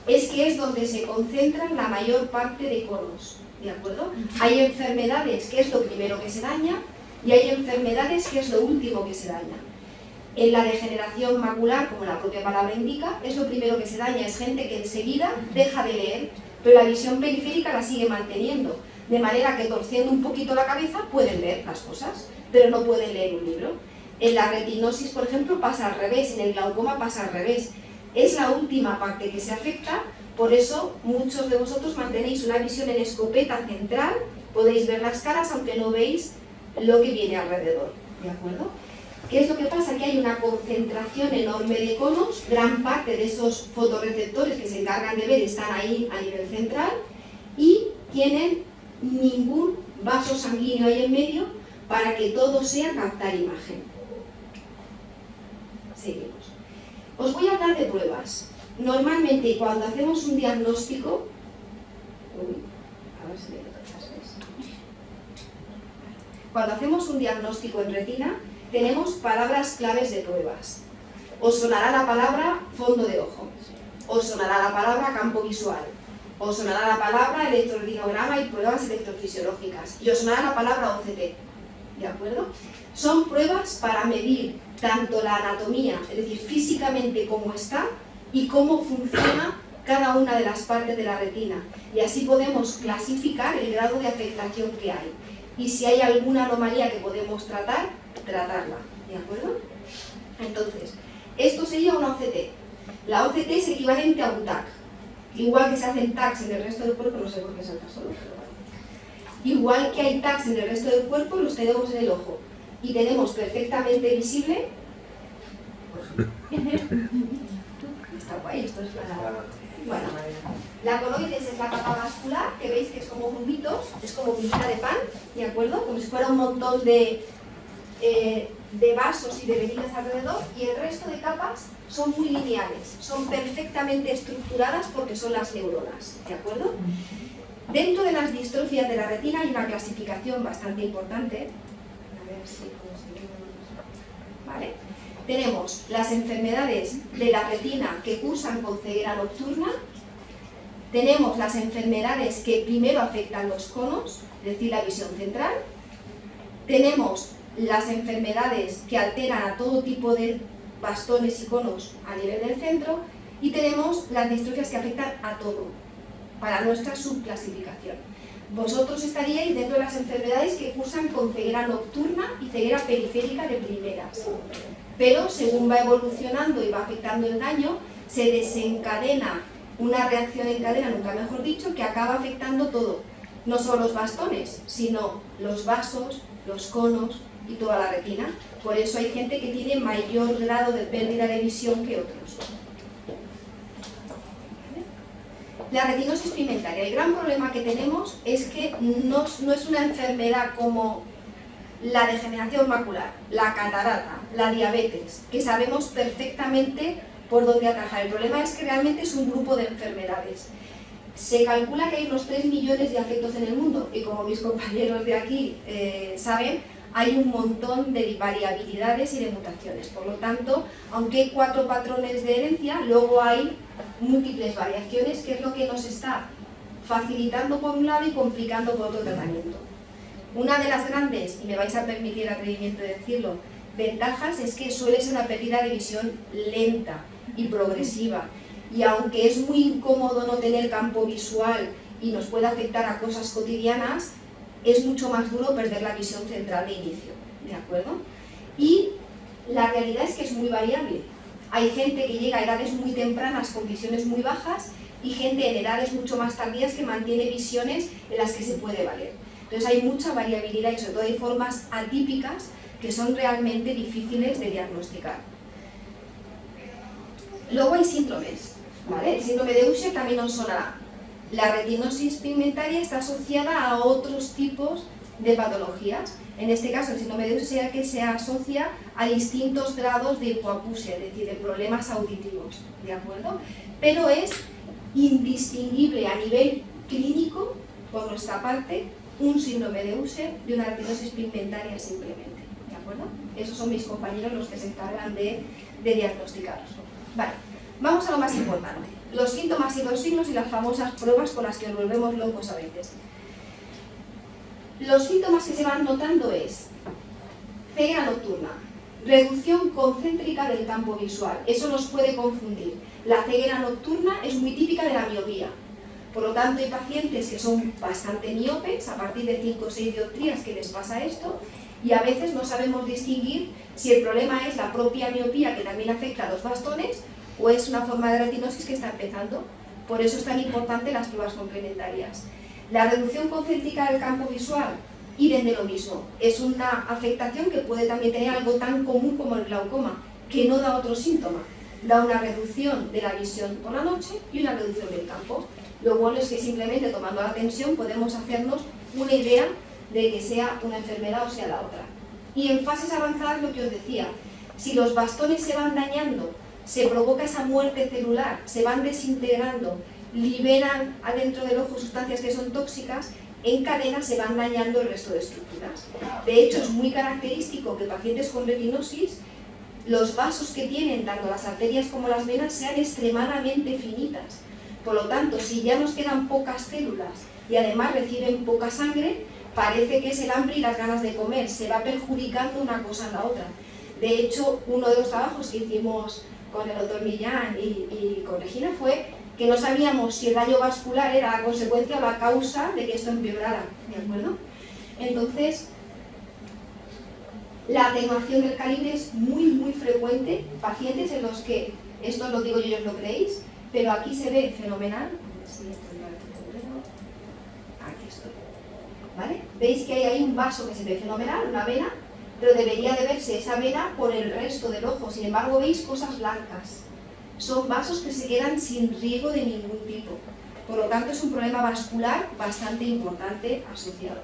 es que es donde se concentran la mayor parte de conos, ¿de acuerdo? Hay enfermedades que es lo primero que se daña y hay enfermedades que es lo último que se daña. En la degeneración macular, como la propia palabra indica, es lo primero que se daña, es gente que enseguida deja de leer, pero la visión periférica la sigue manteniendo, de manera que torciendo un poquito la cabeza pueden ver las cosas, pero no pueden leer un libro. En la retinosis, por ejemplo, pasa al revés, en el glaucoma pasa al revés. Es la última parte que se afecta, por eso muchos de vosotros mantenéis una visión en escopeta central, podéis ver las caras aunque no veis lo que viene alrededor, ¿de acuerdo? ¿Qué es lo que pasa? Que hay una concentración enorme de conos, gran parte de esos fotorreceptores que se encargan de ver están ahí a nivel central y tienen ningún vaso sanguíneo ahí en medio para que todo sea captar imagen. Seguimos. Os voy a hablar de pruebas. Normalmente cuando hacemos un diagnóstico... a ver si me lo pasas. Cuando hacemos un diagnóstico en retina, tenemos palabras claves de pruebas. Os sonará la palabra fondo de ojo, os sonará la palabra campo visual, os sonará la palabra electroretinograma y pruebas electrofisiológicas, y os sonará la palabra OCT, ¿de acuerdo? Son pruebas para medir tanto la anatomía, es decir, físicamente cómo está, y cómo funciona cada una de las partes de la retina, y así podemos clasificar el grado de afectación que hay, y si hay alguna anomalía que podemos tratar, tratarla, ¿de acuerdo? Entonces, esto sería una OCT. La OCT es equivalente a un TAC. Igual que se hacen TACs en el resto del cuerpo, no sé por qué salta solo, pero vale. Igual que hay TACs en el resto del cuerpo, los tenemos en el ojo. Y tenemos perfectamente visible... Está guay, esto es para... Bueno, la coloides es la capa vascular, que veis que es como grumitos, es como pinta de pan, ¿de acuerdo? Como si fuera un montón de vasos y de venidas alrededor, y el resto de capas son muy lineales, son perfectamente estructuradas porque son las neuronas, ¿de acuerdo? Dentro de las distrofias de la retina hay una clasificación bastante importante. A ver si conseguimos... ¿Vale? Tenemos las enfermedades de la retina que cursan con ceguera nocturna, tenemos las enfermedades que primero afectan los conos, es decir, la visión central, tenemos las enfermedades que alteran a todo tipo de bastones y conos a nivel del centro, y tenemos las distrofias que afectan a todo, para nuestra subclasificación. Vosotros estaríais dentro de las enfermedades que cursan con ceguera nocturna y ceguera periférica de primeras, pero según va evolucionando y va afectando el daño, se desencadena una reacción en cadena, nunca mejor dicho, que acaba afectando todo, no solo los bastones, sino los vasos, los conos y toda la retina. Por eso hay gente que tiene mayor grado de pérdida de visión que otros. La retinosis pigmentaria, el gran problema que tenemos es que no es una enfermedad como la degeneración macular, la catarata, la diabetes, que sabemos perfectamente por dónde atajar. El problema es que realmente es un grupo de enfermedades. Se calcula que hay unos 3 millones de afectos en el mundo, y como mis compañeros de aquí saben, hay un montón de variabilidades y de mutaciones. Por lo tanto, aunque hay 4 patrones de herencia, luego hay múltiples variaciones, que es lo que nos está facilitando por un lado y complicando por otro tratamiento. Una de las grandes, y me vais a permitir el atrevimiento de decirlo, ventajas es que suele ser una pérdida de visión lenta y progresiva, y aunque es muy incómodo no tener campo visual y nos puede afectar a cosas cotidianas, es mucho más duro perder la visión central de inicio, ¿de acuerdo? Y la realidad es que es muy variable. Hay gente que llega a edades muy tempranas con visiones muy bajas y gente en edades mucho más tardías que mantiene visiones en las que se puede valer. Entonces hay mucha variabilidad y sobre todo hay formas atípicas que son realmente difíciles de diagnosticar. Luego hay síndromes, ¿vale? El síndrome de Usher también os sonará. La retinosis pigmentaria está asociada a otros tipos de patologías. En este caso, el síndrome de Usher sería que se asocia a distintos grados de hipoacusia, es decir, de problemas auditivos, ¿de acuerdo? Pero es indistinguible a nivel clínico, por nuestra parte, un síndrome de Usher de una retinosis pigmentaria simplemente, ¿de acuerdo? Esos son mis compañeros los que se encargan de diagnosticarlos. Vale, vamos a lo más importante, los síntomas y los signos y las famosas pruebas con las que nos volvemos locos a veces. Los síntomas que se van notando es ceguera nocturna, reducción concéntrica del campo visual, eso nos puede confundir. La ceguera nocturna es muy típica de la miopía. Por lo tanto, hay pacientes que son bastante miopes, a partir de 5 o 6 dioptrías que les pasa esto, y a veces no sabemos distinguir si el problema es la propia miopía, que también afecta a los bastones, o es una forma de retinosis que está empezando. Por eso es tan importante las pruebas complementarias. La reducción concéntrica del campo visual, idem de lo mismo, es una afectación que puede también tener algo tan común como el glaucoma, que no da otro síntoma. Da una reducción de la visión por la noche y una reducción del campo. Lo bueno es que simplemente tomando la tensión podemos hacernos una idea de que sea una enfermedad o sea la otra. Y en fases avanzadas, lo que os decía, si los bastones se van dañando, se provoca esa muerte celular, se van desintegrando, liberan adentro del ojo sustancias que son tóxicas, en cadena se van dañando el resto de estructuras. De hecho, es muy característico que pacientes con retinosis, los vasos que tienen, tanto las arterias como las venas, sean extremadamente finitas. Por lo tanto, si ya nos quedan pocas células y además reciben poca sangre, parece que es el hambre y las ganas de comer, se va perjudicando una cosa en la otra. De hecho, uno de los trabajos que hicimos con el doctor Millán y con Regina fue que no sabíamos si el daño vascular era la consecuencia o la causa de que esto empeorara, ¿de acuerdo? Entonces, la atenuación del calibre es muy frecuente, pacientes en los que, esto os lo digo yo y os lo creéis, pero aquí se ve fenomenal. Aquí estoy, ¿vale? Veis que hay ahí un vaso que se ve fenomenal, una vena, pero debería de verse esa vena por el resto del ojo, sin embargo veis cosas blancas. Son vasos que se quedan sin riego de ningún tipo. Por lo tanto, es un problema vascular bastante importante asociado.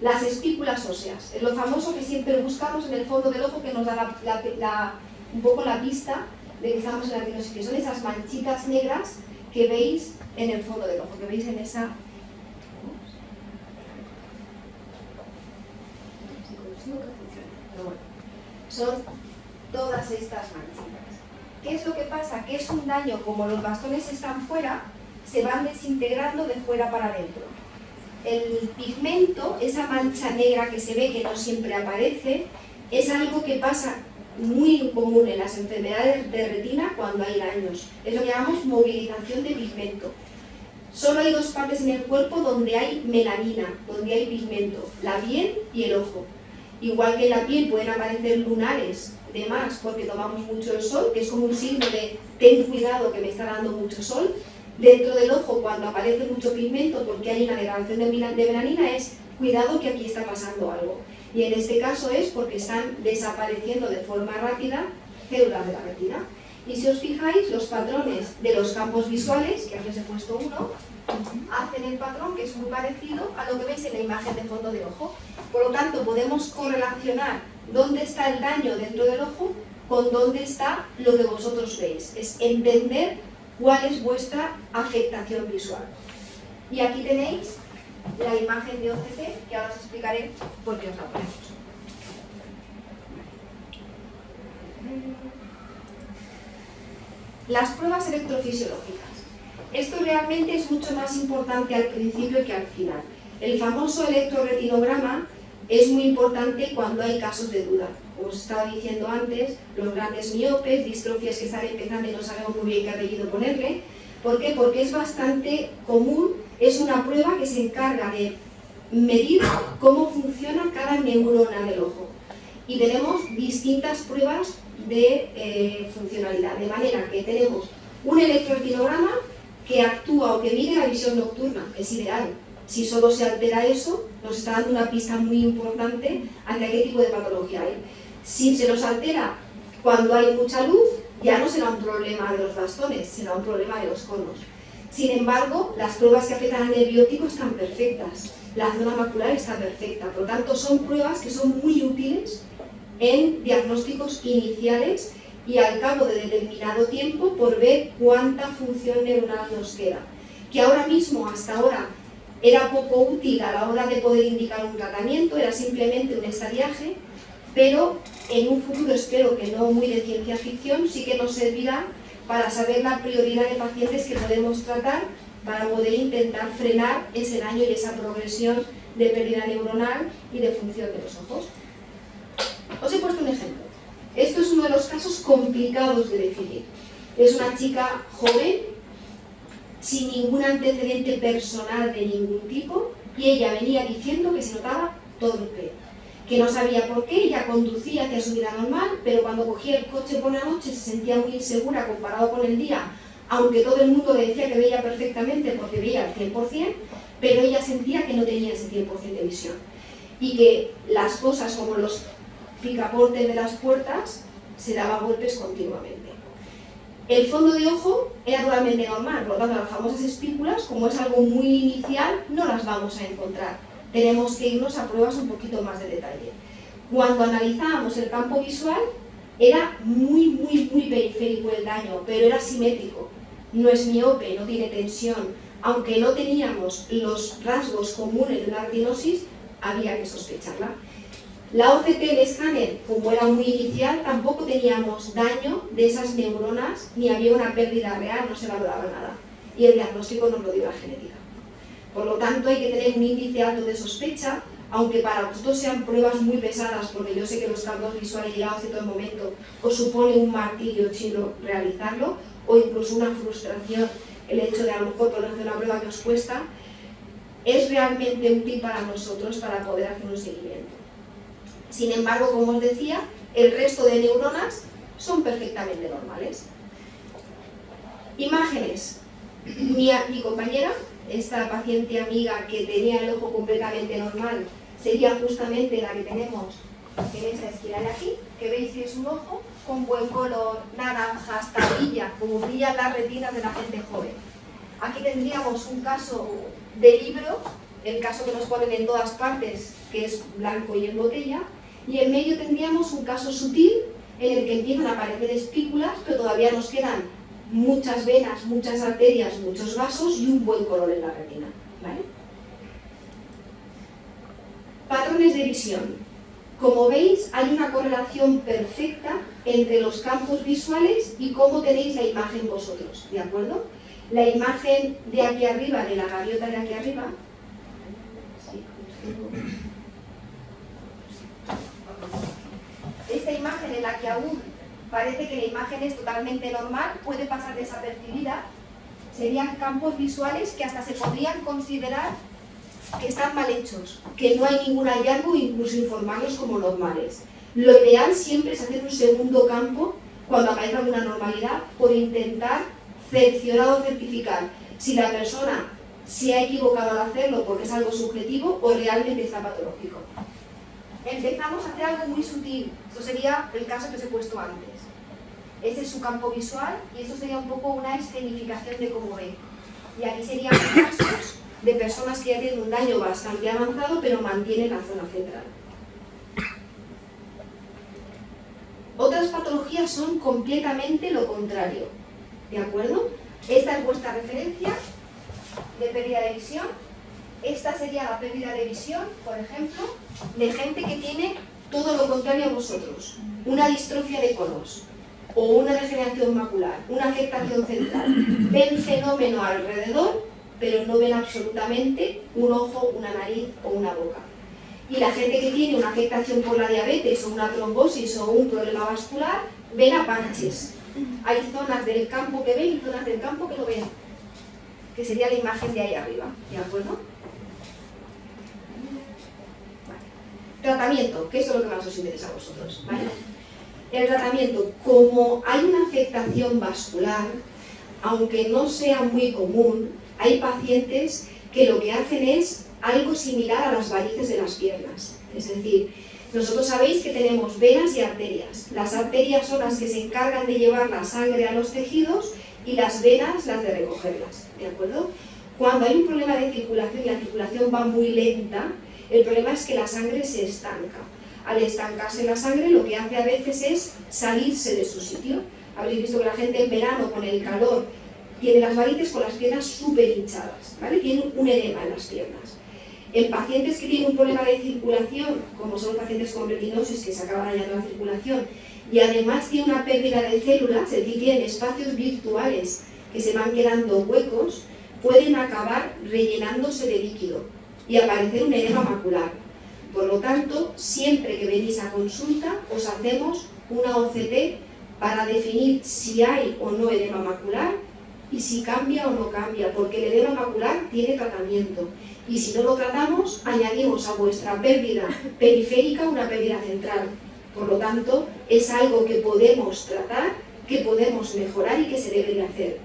Las espículas óseas, es lo famoso que siempre buscamos en el fondo del ojo, que nos da un poco la pista de que estamos en la retinosis, que son esas manchitas negras que veis en el fondo del ojo, que veis en esa... Pero bueno, son todas estas manchitas. ¿Qué es lo que pasa? Que es un daño, como los bastones están fuera, se van desintegrando de fuera para adentro. El pigmento, esa mancha negra que se ve que no siempre aparece, es algo que pasa muy común en las enfermedades de retina cuando hay daños. Es lo que llamamos movilización de pigmento. Solo hay dos partes en el cuerpo donde hay melanina, donde hay pigmento, la piel y el ojo. Igual que en la piel pueden aparecer lunares de más porque tomamos mucho el sol, que es como un signo de ten cuidado que me está dando mucho sol. Dentro del ojo, cuando aparece mucho pigmento porque hay una degradación de melanina, es cuidado que aquí está pasando algo. Y en este caso es porque están desapareciendo de forma rápida células de la retina. Y si os fijáis, los patrones de los campos visuales, que aquí os he puesto uno, hacen el patrón que es muy parecido a lo que veis en la imagen de fondo de ojo. Por lo tanto, podemos correlacionar dónde está el daño dentro del ojo con dónde está lo que vosotros veis. Es entender cuál es vuestra afectación visual. Y aquí tenéis la imagen de OCT, que ahora os explicaré por qué os la ponemos. Las pruebas electrofisiológicas. Esto realmente es mucho más importante al principio que al final. El famoso electroretinograma es muy importante cuando hay casos de duda. Como os estaba diciendo antes, los grandes miopes, distrofias que están empezando y no sabemos muy bien qué apellido ponerle. ¿Por qué? Porque es bastante común, es una prueba que se encarga de medir cómo funciona cada neurona del ojo. Y tenemos distintas pruebas de funcionalidad, de manera que tenemos un electroretinograma que actúa o que mide la visión nocturna, es ideal. Si solo se altera eso, nos está dando una pista muy importante hacia qué tipo de patología hay. Si se nos altera cuando hay mucha luz, ya no será un problema de los bastones, será un problema de los conos. Sin embargo, las pruebas que afectan al nervio óptico están perfectas, la zona macular está perfecta, por lo tanto son pruebas que son muy útiles en diagnósticos iniciales y al cabo de determinado tiempo por ver cuánta función neuronal nos queda. Que ahora mismo, hasta ahora, era poco útil a la hora de poder indicar un tratamiento, era simplemente un estadiaje, pero en un futuro, espero que no muy de ciencia ficción, sí que nos servirá para saber la prioridad de pacientes que podemos tratar para poder intentar frenar ese daño y esa progresión de pérdida neuronal y de función de los ojos. Os he puesto un ejemplo. Esto es uno de los casos complicados de definir. Es una chica joven, sin ningún antecedente personal de ningún tipo, y ella venía diciendo que se notaba torpe, que no sabía por qué, ella conducía hacia su vida normal, pero cuando cogía el coche por la noche se sentía muy insegura comparado con el día, aunque todo el mundo le decía que veía perfectamente porque veía al 100%, pero ella sentía que no tenía ese 100% de visión. Y que las cosas como los picaportes de las puertas se daban golpes continuamente. El fondo de ojo era totalmente normal, por lo tanto las famosas espículas, como es algo muy inicial, no las vamos a encontrar. Tenemos que irnos a pruebas un poquito más de detalle. Cuando analizábamos el campo visual, era muy periférico el daño, pero era simétrico. No es miope, no tiene tensión. Aunque no teníamos los rasgos comunes de una retinosis, había que sospecharla. La OCT del escáner, como era muy inicial, tampoco teníamos daño de esas neuronas, ni había una pérdida real, no se valoraba nada. Y el diagnóstico nos lo dio la genética. Por lo tanto, hay que tener un índice alto de sospecha, aunque para vosotros sean pruebas muy pesadas, porque yo sé que los campos visuales llegados a cierto momento os supone un martillo chino realizarlo, o incluso una frustración el hecho de a lo mejor ponerse una prueba que os cuesta, es realmente útil para nosotros para poder hacer un seguimiento. Sin embargo, como os decía, el resto de neuronas son perfectamente normales. Imágenes. Mi compañera, esta paciente amiga que tenía el ojo completamente normal, sería justamente la que tenemos en esa esquina de aquí, que veis que es un ojo con buen color, naranja, hasta brilla, como brillan las retinas de la gente joven. Aquí tendríamos un caso de libro, el caso que nos ponen en todas partes, que es blanco y en botella, y en medio tendríamos un caso sutil en el que empiezan a aparecer espículas, pero todavía nos quedan muchas venas, muchas arterias, muchos vasos y un buen color en la retina, ¿vale? Patrones de visión. Como veis, hay una correlación perfecta entre los campos visuales y cómo tenéis la imagen vosotros, ¿de acuerdo? La imagen de aquí arriba, de la gaviota de aquí arriba, esta imagen en la que aún parece que la imagen es totalmente normal, puede pasar desapercibida, serían campos visuales que hasta se podrían considerar que están mal hechos, que no hay ningún hallazgo, incluso informarlos como normales. Lo ideal siempre es hacer un segundo campo cuando aparezca alguna normalidad por intentar cerciorar o certificar si la persona se ha equivocado al hacerlo porque es algo subjetivo o realmente está patológico. Empezamos a hacer algo muy sutil. Esto sería el caso que os he puesto antes. Este es su campo visual y esto sería un poco una escenificación de cómo ve. Y aquí serían casos de personas que ya tienen un daño bastante avanzado pero mantienen la zona central. Otras patologías son completamente lo contrario, ¿de acuerdo? Esta es vuestra referencia de pérdida de visión. Esta sería la pérdida de visión, por ejemplo, de gente que tiene todo lo contrario a vosotros. Una distrofia de conos o una degeneración macular, una afectación central. Ven fenómeno alrededor, pero no ven absolutamente un ojo, una nariz o una boca. Y la gente que tiene una afectación por la diabetes o una trombosis o un problema vascular, ven a parches. Hay zonas del campo que ven y zonas del campo que no ven, que sería la imagen de ahí arriba, ¿de acuerdo? Tratamiento, que eso es lo que más os interesa a vosotros, ¿vale? El tratamiento, como hay una afectación vascular, aunque no sea muy común, hay pacientes que lo que hacen es algo similar a las varices de las piernas. Es decir, nosotros sabéis que tenemos venas y arterias. Las arterias son las que se encargan de llevar la sangre a los tejidos y las venas las de recogerlas, ¿de acuerdo? Cuando hay un problema de circulación y la circulación va muy lenta, el problema es que la sangre se estanca. Al estancarse la sangre, lo que hace a veces es salirse de su sitio. Habréis visto que la gente en verano, con el calor, tiene las varices con las piernas súper hinchadas, ¿vale? Tienen un edema en las piernas. En pacientes que tienen un problema de circulación, como son pacientes con retinosis que se acaba dañando la circulación, y además tienen una pérdida de células, es decir, tienen espacios virtuales que se van quedando huecos, pueden acabar rellenándose de líquido y aparecer un edema macular. Por lo tanto, siempre que venís a consulta, os hacemos una OCT para definir si hay o no edema macular y si cambia o no cambia, porque el edema macular tiene tratamiento. Y si no lo tratamos, añadimos a vuestra pérdida periférica una pérdida central. Por lo tanto, es algo que podemos tratar, que podemos mejorar y que se debe de hacer.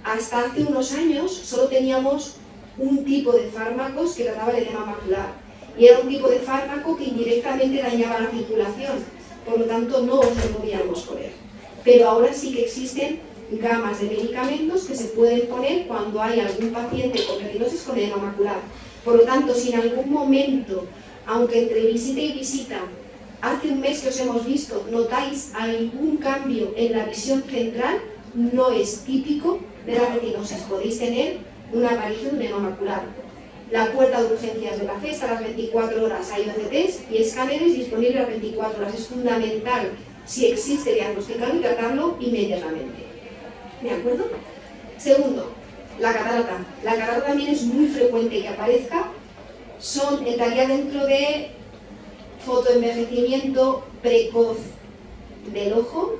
Hasta hace unos años solo teníamos un tipo de fármacos que trataba el edema macular. Y era un tipo de fármaco que indirectamente dañaba la circulación. Por lo tanto, no os lo podíamos poner. Pero ahora sí que existen gamas de medicamentos que se pueden poner cuando hay algún paciente con retinosis con edema macular. Por lo tanto, si en algún momento, aunque entre visita y visita, hace un mes que os hemos visto, notáis algún cambio en la visión central, no es típico de la retinosis. Podéis tener una aparición de un edema macular. La puerta de urgencias de la FE está a las 24 horas, hay OCTs y escáneres disponibles a las 24 horas. Es fundamental, si existe, diagnosticarlo y tratarlo inmediatamente. ¿De acuerdo? Segundo, la catarata. La catarata también es muy frecuente que aparezca. Entraría dentro de fotoenvejecimiento precoz del ojo.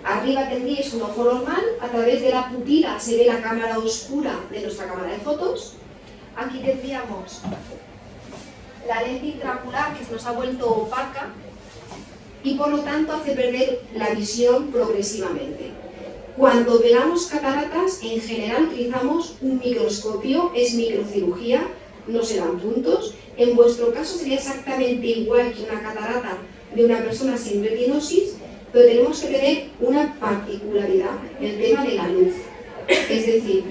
Arriba tendríais un ojo normal, a través de la pupila se ve la cámara oscura de nuestra cámara de fotos. Aquí tendríamos la lente intraocular que se nos ha vuelto opaca y por lo tanto hace perder la visión progresivamente. Cuando veamos cataratas, en general utilizamos un microscopio, es microcirugía, no se dan puntos. En vuestro caso sería exactamente igual que una catarata de una persona sin retinosis, pero tenemos que tener una particularidad, el tema de la luz. Es decir,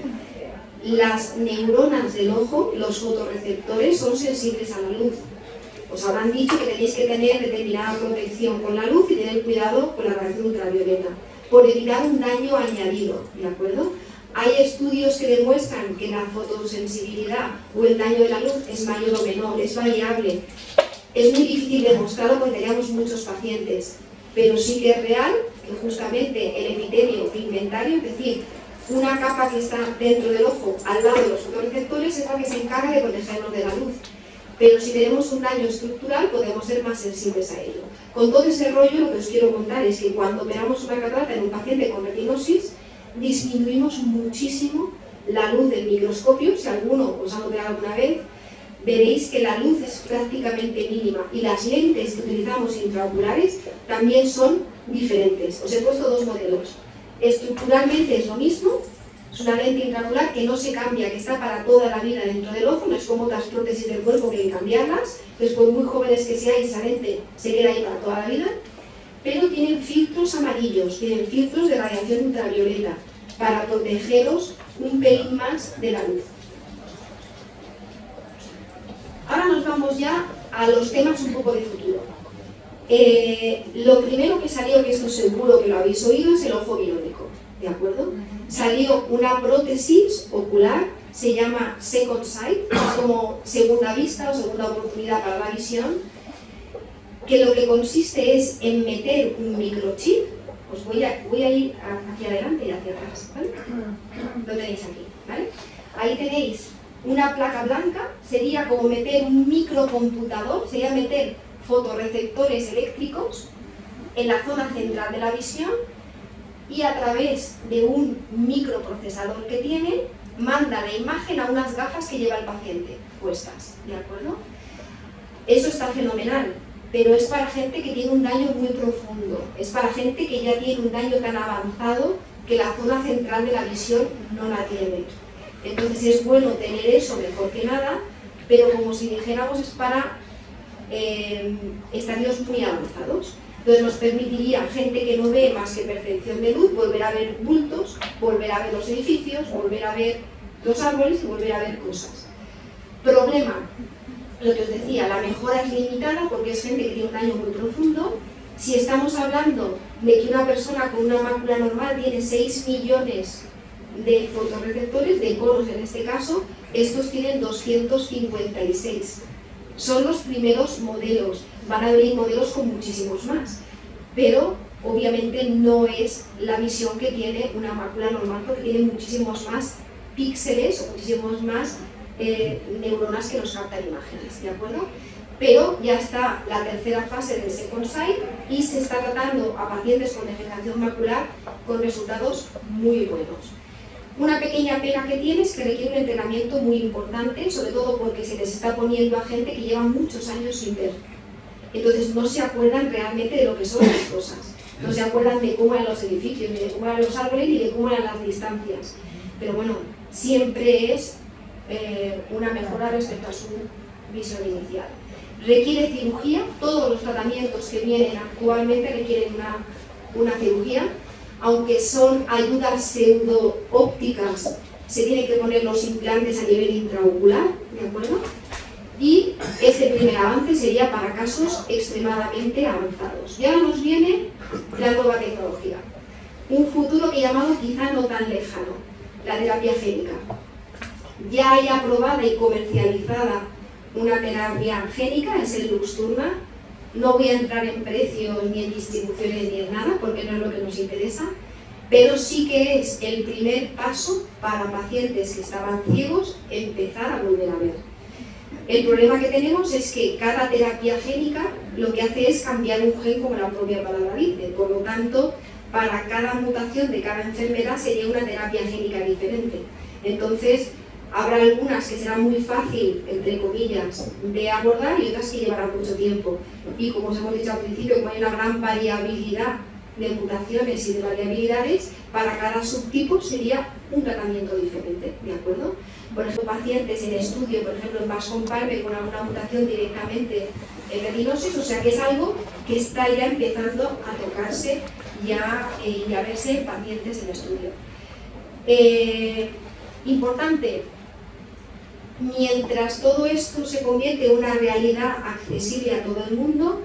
las neuronas del ojo, los fotorreceptores, son sensibles a la luz. Os habrán dicho que tenéis que tener determinada protección con la luz y tener cuidado con la radiación ultravioleta, por evitar un daño añadido, ¿de acuerdo? Hay estudios que demuestran que la fotosensibilidad o el daño de la luz es mayor o menor, es variable. Es muy difícil demostrarlo porque teníamos muchos pacientes, pero sí que es real que justamente el epitelio pigmentario, es decir, una capa que está dentro del ojo al lado de los fotorreceptores, es la que se encarga de protegernos de la luz. Pero si tenemos un daño estructural podemos ser más sensibles a ello. Con todo ese rollo, lo que os quiero contar es que cuando operamos una catarata en un paciente con retinosis, disminuimos muchísimo la luz del microscopio. Si alguno os ha operado alguna vez, veréis que la luz es prácticamente mínima y las lentes que utilizamos intraoculares también son diferentes. Os he puesto dos modelos. Estructuralmente es lo mismo, es una lente intraocular que no se cambia, que está para toda la vida dentro del ojo, no es como otras prótesis del cuerpo que hay que cambiarlas, entonces por muy jóvenes que seáis, esa lente se queda ahí para toda la vida, pero tienen filtros amarillos, tienen filtros de radiación ultravioleta para protegeros un pelín más de la luz. Ahora nos vamos ya a los temas un poco de futuro. Lo primero que salió, que esto seguro que lo habéis oído, es el ojo biónico, ¿de acuerdo? Salió una prótesis ocular, se llama Second Sight, es como segunda vista o segunda oportunidad para la visión, que lo que consiste es en meter un microchip. Os voy a ir hacia adelante y hacia atrás, ¿vale? Lo tenéis aquí, ¿vale? Ahí tenéis una placa blanca, sería como meter un microcomputador, sería meter fotorreceptores eléctricos en la zona central de la visión y a través de un microprocesador que tiene, manda la imagen a unas gafas que lleva el paciente puestas, ¿de acuerdo? Eso está fenomenal, pero es para gente que tiene un daño muy profundo, es para gente que ya tiene un daño tan avanzado que la zona central de la visión no la tiene. Entonces es bueno tener eso mejor que nada, pero como si dijéramos es para estadios muy avanzados. Entonces nos permitiría gente que no ve más que percepción de luz, volver a ver bultos, volver a ver los edificios, volver a ver los árboles y volver a ver cosas. Problema, lo que os decía, la mejora es limitada porque es gente que tiene un daño muy profundo. Si estamos hablando de que una persona con una mácula normal tiene 6 millones de fotorreceptores, de conos en este caso, estos tienen 256. Son los primeros modelos, van a venir modelos con muchísimos más, pero obviamente no es la visión que tiene una mácula normal porque tiene muchísimos más píxeles o muchísimos más neuronas que nos captan imágenes, ¿de acuerdo? Pero ya está la tercera fase del Second Sight y se está tratando a pacientes con degeneración macular con resultados muy buenos. Una pequeña pega que tiene es que requiere un entrenamiento muy importante, sobre todo porque se les está poniendo a gente que lleva muchos años sin ver. Entonces no se acuerdan realmente de lo que son las cosas. No se acuerdan de cómo eran los edificios, ni de cómo eran los árboles, ni de cómo eran las distancias. Pero bueno, siempre es una mejora respecto a su visión inicial. Requiere cirugía, todos los tratamientos que vienen actualmente requieren una cirugía, aunque son ayudas pseudo-ópticas, se tienen que poner los implantes a nivel intraocular, ¿de acuerdo? Y este primer avance sería para casos extremadamente avanzados. Y ahora nos viene la nueva tecnología. Un futuro que he llamado quizá no tan lejano, la terapia génica. Ya hay aprobada y comercializada una terapia génica, es el Luxturna. No voy a entrar en precios, ni en distribuciones, ni en nada, porque no es lo que nos interesa, pero sí que es el primer paso para pacientes que estaban ciegos empezar a volver a ver. El problema que tenemos es que cada terapia génica lo que hace es cambiar un gen, como la propia palabra dice. Por lo tanto, para cada mutación de cada enfermedad sería una terapia génica diferente. Entonces, habrá algunas que serán muy fácil, entre comillas, de abordar y otras que llevarán mucho tiempo. Y como os hemos dicho al principio, como hay una gran variabilidad de mutaciones y de variabilidades, para cada subtipo sería un tratamiento diferente, ¿de acuerdo? Por ejemplo, pacientes en estudio, por ejemplo, en Vascon Palmer con alguna mutación directamente en retinosis, o sea que es algo que está ya empezando a tocarse y a verse en pacientes en estudio. Importante, mientras todo esto se convierte en una realidad accesible a todo el mundo,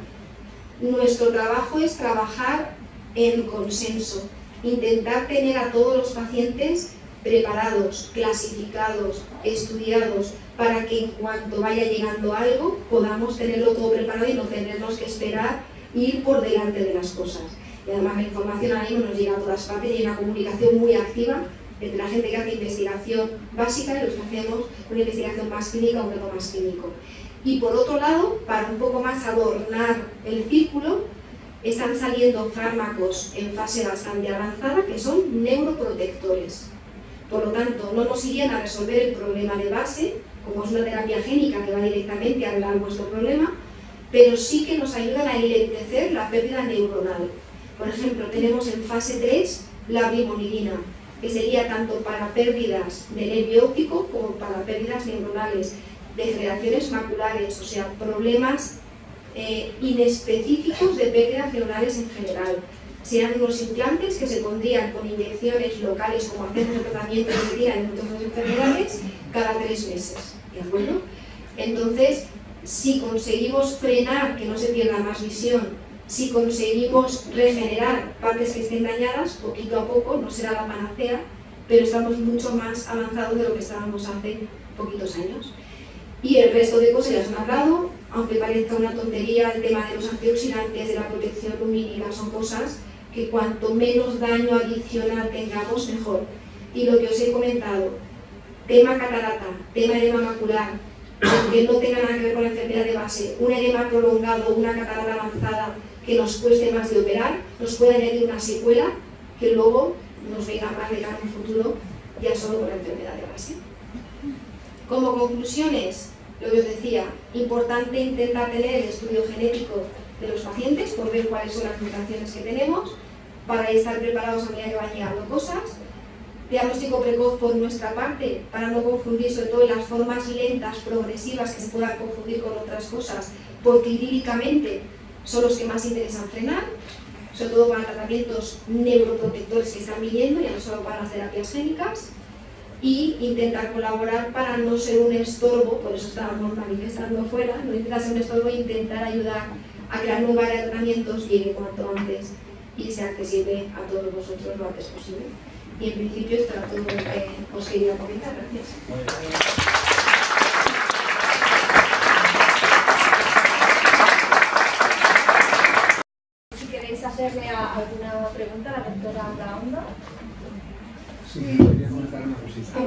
nuestro trabajo es trabajar en consenso, intentar tener a todos los pacientes preparados, clasificados, estudiados, para que en cuanto vaya llegando algo podamos tenerlo todo preparado y no tenernos que esperar ir por delante de las cosas. Y además la información ahora mismo nos llega a todas partes y hay una comunicación muy activa entre la gente que hace investigación básica y los que hacemos una investigación más clínica o un reto más clínico. Y por otro lado, para un poco más adornar el círculo, están saliendo fármacos en fase bastante avanzada que son neuroprotectores. Por lo tanto, no nos irían a resolver el problema de base, como es una terapia génica que va directamente a arreglar vuestro problema, pero sí que nos ayudan a enlentecer la pérdida neuronal. Por ejemplo, tenemos en fase 3 la brimonidina, que sería tanto para pérdidas de nervio óptico como para pérdidas neuronales, degeneraciones maculares, o sea, problemas inespecíficos de pérdidas neuronales en general. Serían unos implantes que se pondrían con inyecciones locales, como hacemos el tratamiento de retina en muchas enfermedades, cada 3 meses. ¿De acuerdo? Entonces, si conseguimos frenar que no se pierda más visión, si conseguimos regenerar partes que estén dañadas, poquito a poco, no será la panacea, pero estamos mucho más avanzados de lo que estábamos hace poquitos años. Y el resto de cosas ya os han hablado, aunque parezca una tontería, el tema de los antioxidantes, de la protección lumínica, son cosas que cuanto menos daño adicional tengamos, mejor. Y lo que os he comentado, tema catarata, tema edema macular, aunque no tenga nada que ver con la enfermedad de base, un edema prolongado, una catarata avanzada que nos cueste más de operar, nos puede añadir una secuela que luego nos venga más de cara en un futuro ya solo con la enfermedad de base. Como conclusiones, lo que os decía, importante intentar tener el estudio genético de los pacientes por ver cuáles son las mutaciones que tenemos, para estar preparados a medida que van llegando cosas. Diagnóstico precoz por nuestra parte, para no confundir sobre todo en las formas lentas, progresivas, que se puedan confundir con otras cosas, porque clínicamente son los que más interesan frenar, sobre todo para tratamientos neuroprotectores que están viniendo, ya no solo para las terapias génicas, y intentar colaborar para no ser un estorbo, por eso estábamos manifestando fuera, no intentar ser un estorbo e intentar ayudar a que la nueva área de tratamientos llegue cuanto antes y sea accesible a todos vosotros lo antes posible. Y en principio esto era todo lo que os quería comentar. Gracias. Si queréis hacerle alguna pregunta a la doctora Uraondo. Sí, quería comentar una cosita.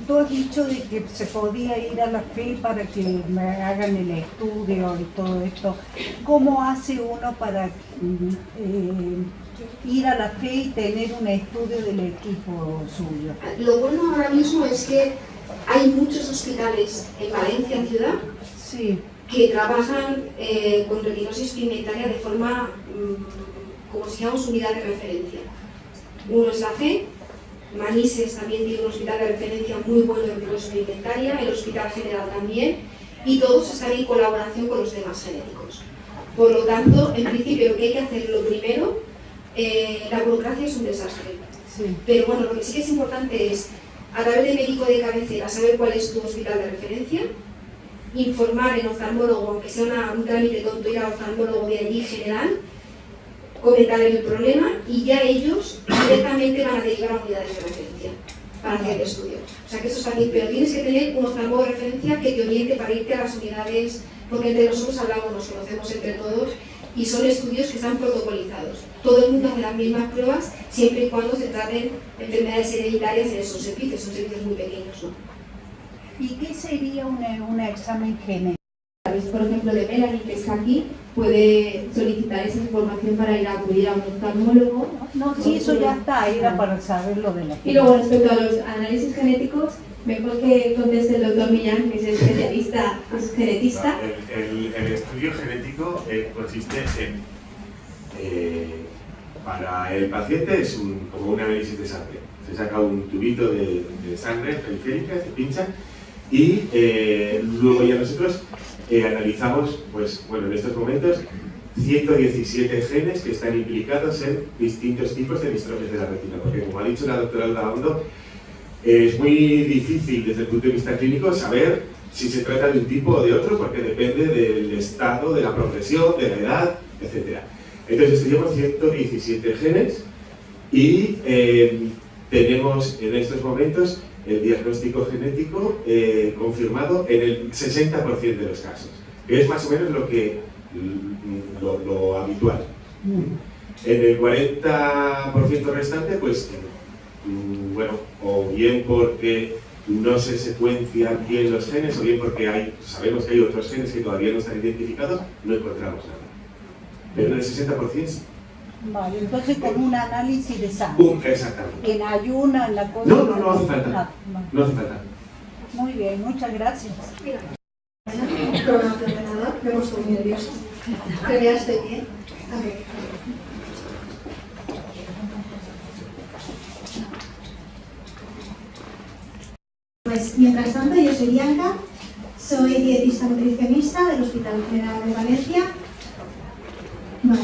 Tú has dicho de que se podía ir a la FE para que me hagan el estudio y todo esto. ¿Cómo hace uno para ir a la FE y tener un estudio del equipo suyo? Lo bueno ahora mismo es que hay muchos hospitales en Valencia ciudad Sí. que trabajan con retinosis pigmentaria de forma, como si llamamos unidad de referencia. Uno es la FE, Manises también tiene un hospital de referencia muy bueno de retinosis pigmentaria, el Hospital General también, y todos están en colaboración con los temas genéticos. Por lo tanto, en principio, lo que hay que hacer, lo primero, la burocracia es un desastre. Sí. Pero bueno, lo que sí que es importante es, a través de médico de cabecera, saber cuál es tu hospital de referencia, informar en oftalmólogo, aunque sea un trámite tonto, ir al oftalmólogo de allí general, comentar el problema y ya ellos directamente van a derivar a unidades de referencia para hacer el estudio. O sea que eso es fácil, pero tienes que tener un oftalmólogo de referencia que te oriente para irte a las unidades, porque entre nosotros hablamos, nos conocemos entre todos y son estudios que están protocolizados. Todo el mundo hace las mismas pruebas siempre y cuando se traten enfermedades hereditarias en esos servicios, son servicios muy pequeños, ¿no? ¿Y qué sería un examen genético? Por ejemplo, de Melanie, que está aquí, puede solicitar esa información para ir a acudir a un oftalmólogo. No, sí, eso ya está, era para saber lo de la Y luego, respecto a los análisis genéticos, mejor que conteste el doctor Millán, que es especialista, es genetista. El estudio genético consiste en, para el paciente es como un análisis de sangre. Se saca un tubito de sangre periférica, se pincha y luego ya nosotros analizamos, pues bueno, en estos momentos 117 genes que están implicados en distintos tipos de distrofias de la retina, porque como ha dicho la doctora Udaondo, es muy difícil desde el punto de vista clínico saber si se trata de un tipo o de otro, porque depende del estado, de la progresión, de la edad, etc. Entonces estudiamos 117 genes y tenemos en estos momentos el diagnóstico genético confirmado en el 60% de los casos, que es más o menos lo habitual. En el 40% restante, pues bueno, o bien porque no se secuencian bien los genes, o bien porque sabemos que hay otros genes que todavía no están identificados, no encontramos nada. Pero en el 60% sí. Vale, entonces con un análisis de sangre. Exactamente. En ayuna, en la cosa. No hace falta. No hace falta. Muy bien, muchas gracias. Programa de ordenador, me he puesto muy nerviosa. Pero ya estoy bien. A ver. Pues mientras tanto, yo soy Bianca, soy dietista nutricionista del Hospital General de Valencia. Vale.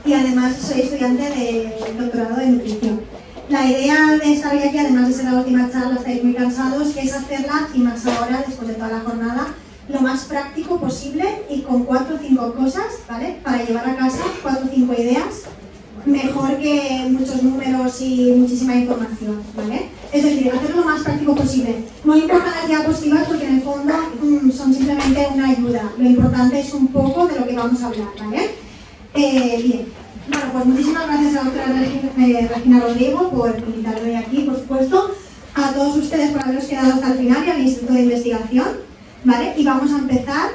Y además soy estudiante del doctorado de nutrición. La idea de estar hoy aquí, además de ser la última charla, estáis muy cansados, que es hacerla, y más ahora, después de toda la jornada, lo más práctico posible y con 4 o 5 cosas, ¿vale? Para llevar a casa 4 o 5 ideas, mejor que muchos números y muchísima información, ¿vale? Es decir, hacerlo lo más práctico posible. No importan las diapositivas porque en el fondo son simplemente una ayuda. Lo importante es un poco de lo que vamos a hablar, ¿vale? Bien, bueno, pues muchísimas gracias a la doctora Regina Rodrigo por invitarme hoy aquí, por supuesto, a todos ustedes por haberos quedado hasta el final y al Instituto de Investigación, ¿vale? Y vamos a empezar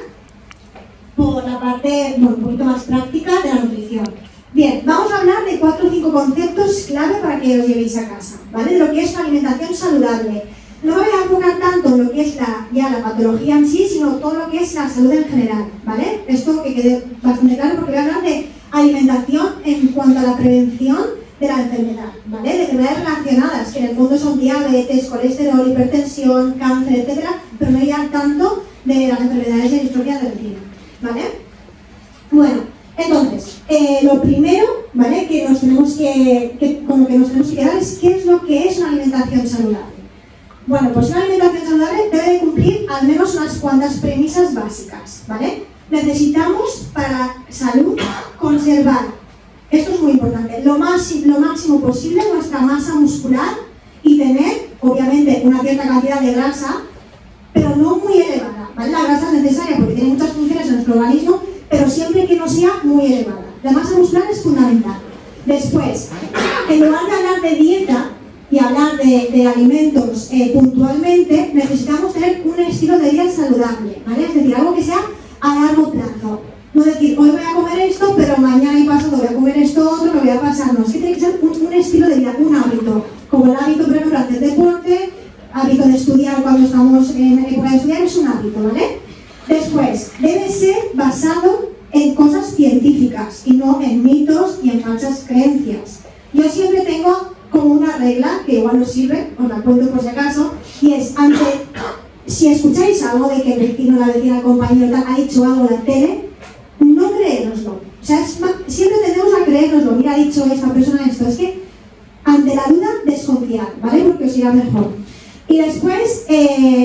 por la parte, bueno, un poquito más práctica de la nutrición. Bien, vamos a hablar de 4 o 5 conceptos clave para que os llevéis a casa, ¿vale? De lo que es una alimentación saludable. No me voy a enfocar tanto en lo que es la patología en sí, sino todo lo que es la salud en general, ¿vale? Esto que quede bastante claro porque voy a hablar de alimentación en cuanto a la prevención de la enfermedad, ¿vale? De enfermedades relacionadas, que en el fondo son diabetes, colesterol, hipertensión, cáncer, etcétera, pero no ya tanto de las enfermedades de distrofia de retina, ¿vale? Bueno, entonces, lo primero, ¿vale? Que nos tenemos con lo que nos tenemos que quedar es qué es lo que es una alimentación saludable. Bueno, pues una alimentación saludable debe de cumplir al menos unas cuantas premisas básicas, ¿vale? Necesitamos para la salud conservar, esto es muy importante, lo máximo posible nuestra masa muscular y tener, obviamente, una cierta cantidad de grasa, pero no muy elevada, ¿vale? La grasa es necesaria porque tiene muchas funciones en nuestro organismo, pero siempre que no sea muy elevada. La masa muscular es fundamental. Después, en lugar de hablar de dieta y hablar de alimentos puntualmente, necesitamos tener un estilo de vida saludable, ¿vale? Es decir, algo que sea a largo plazo. No decir, hoy voy a comer esto, pero mañana y pasado voy a comer esto otro, me voy a pasar. No, es que tiene que ser un estilo de vida, un hábito. Como el hábito, por ejemplo, hacer deporte, hábito de estudiar cuando estamos en época de estudiar, es un hábito, ¿vale? Después, debe ser basado en cosas científicas y no en mitos y en falsas creencias. Yo siempre tengo como una regla, que igual os sirve, os la cuento por si acaso, y es, si escucháis algo de que el vecino, la vecina, el compañero tal, ha dicho algo en la tele, no creer créenoslo. O sea, siempre tendemos a creérnoslo. Mira, ha dicho esta persona esto. Es que ante la duda, desconfiar, ¿vale? Porque os irá mejor. Y después,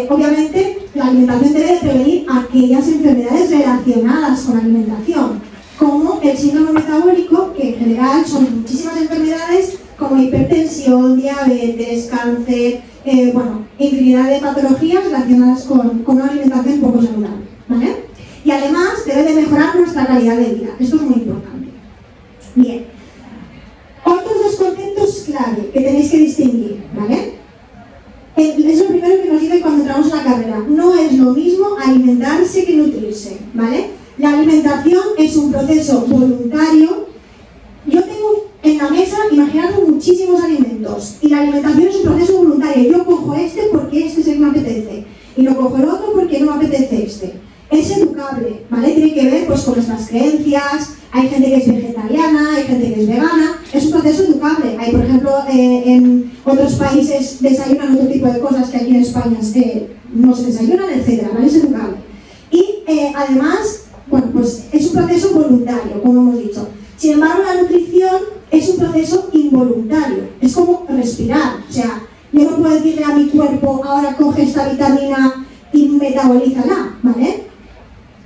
obviamente, la alimentación debe de prevenir aquellas enfermedades relacionadas con la alimentación, como el síndrome metabólico, que en general son muchísimas enfermedades como hipertensión, diabetes, cáncer, bueno, infinidad de patologías relacionadas con una alimentación poco saludable, ¿vale? Y además debe de mejorar nuestra calidad de vida. Esto es muy importante. Bien. Otros dos conceptos clave que tenéis que distinguir, ¿vale? Es lo primero que nos dice cuando entramos en la carrera. No es lo mismo alimentarse que nutrirse, ¿vale? La alimentación es un proceso voluntario. Yo tengo en la mesa, imaginaros, muchísimos alimentos. Y la alimentación es un proceso voluntario. Yo cojo este porque este es el que me apetece. Y no cojo el otro porque no me apetece este. Es educable, ¿vale? Tiene que ver pues con nuestras creencias. Hay gente que es vegetariana, hay gente que es vegana. Es un proceso educable. Hay, por ejemplo, en otros países desayunan otro tipo de cosas que aquí en España no se desayunan, etc. ¿Vale? Es educable. Y además, bueno, pues es un proceso voluntario, como hemos dicho. Sin embargo, la nutrición es un proceso involuntario. Es como respirar. O sea, yo no puedo decirle a mi cuerpo, ahora coge esta vitamina y metabolízala, ¿vale?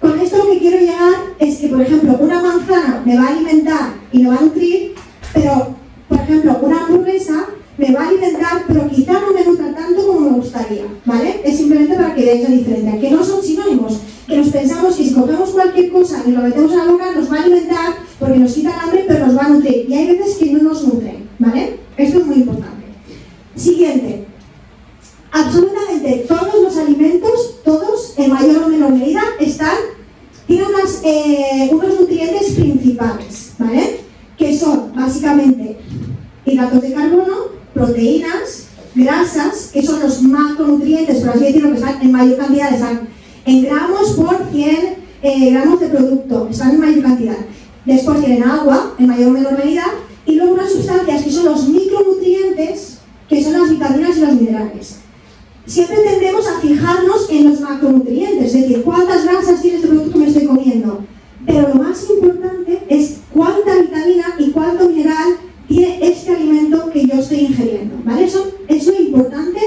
Con esto lo que quiero llegar es que, por ejemplo, una manzana me va a alimentar y me va a nutrir, pero, por ejemplo, una hamburguesa me va a alimentar, pero quizá no me nutra tanto como me gustaría, ¿vale? Es simplemente para que veáis la diferencia, que no son sinónimos, que nos pensamos que si cogemos cualquier cosa y lo metemos en la boca nos va a alimentar porque nos quita el hambre, pero nos va a nutrir. Y hay veces que no nos nutren, ¿vale? Esto es muy importante. Siguiente. Absolutamente todos los alimentos, todos, en mayor o menor medida, tienen unos nutrientes principales, ¿vale? Que son, básicamente, hidratos de carbono, proteínas, grasas, que son los macronutrientes, por así decirlo, que están en mayor cantidad, están en gramos por 100 gramos de producto, están en mayor cantidad. Después tienen agua, en mayor o menor medida, y luego unas sustancias que son los micronutrientes, que son las vitaminas y los minerales. Siempre tendemos a fijarnos en los macronutrientes, es decir, cuántas grasas tiene este producto que me estoy comiendo. Pero lo más importante es cuánta vitamina y cuánto mineral tiene este alimento que yo estoy ingiriendo, ¿vale? Eso es lo importante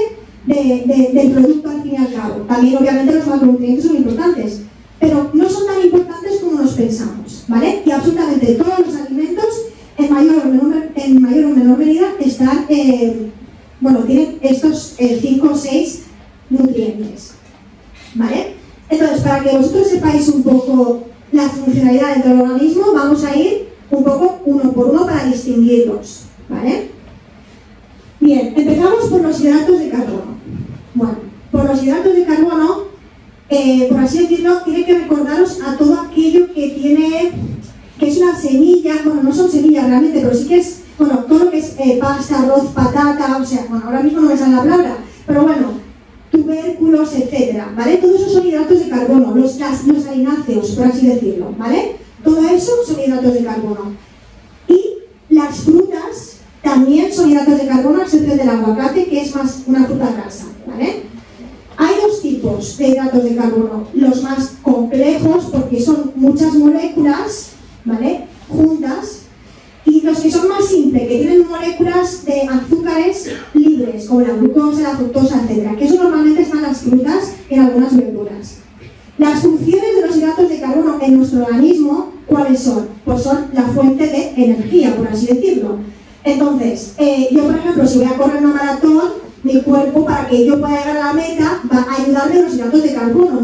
del producto al fin y al cabo. También, obviamente, los macronutrientes son importantes, pero no son tan importantes como nos pensamos, ¿vale? Y absolutamente todos los alimentos, en mayor o menor medida, están... tienen estos 5 o 6 nutrientes, ¿vale? Entonces, para que vosotros sepáis un poco la funcionalidad dentro del organismo, vamos a ir un poco uno por uno para distinguirlos, ¿vale? Bien, empezamos por los hidratos de carbono. Bueno, por los hidratos de carbono, por así decirlo, tiene que recordaros a todo aquello que es una semilla, bueno, no son semillas realmente, pero sí que es, bueno, todo lo que es pasta, arroz, patata, o sea, bueno, ahora mismo no me sale la palabra, pero bueno, tubérculos, etcétera, ¿vale? Todo eso son hidratos de carbono, los alináceos, por así decirlo, ¿vale? Todo eso son hidratos de carbono. Y las frutas también son hidratos de carbono, a excepción del aguacate, que es más una fruta grasa, ¿vale? Hay dos tipos de hidratos de carbono, los más complejos, porque son muchas moléculas, ¿vale?, juntas, y los que son más simples, que tienen moléculas de azúcares libres, como la glucosa, la fructosa, etc., que eso normalmente están en las frutas y en algunas verduras. Las funciones de los hidratos de carbono en nuestro organismo, ¿cuáles son? Pues son la fuente de energía, por así decirlo. Entonces, yo, por ejemplo, si voy a correr una maratón, mi cuerpo, para que yo pueda llegar a la meta, va a ayudarme los hidratos de carbono,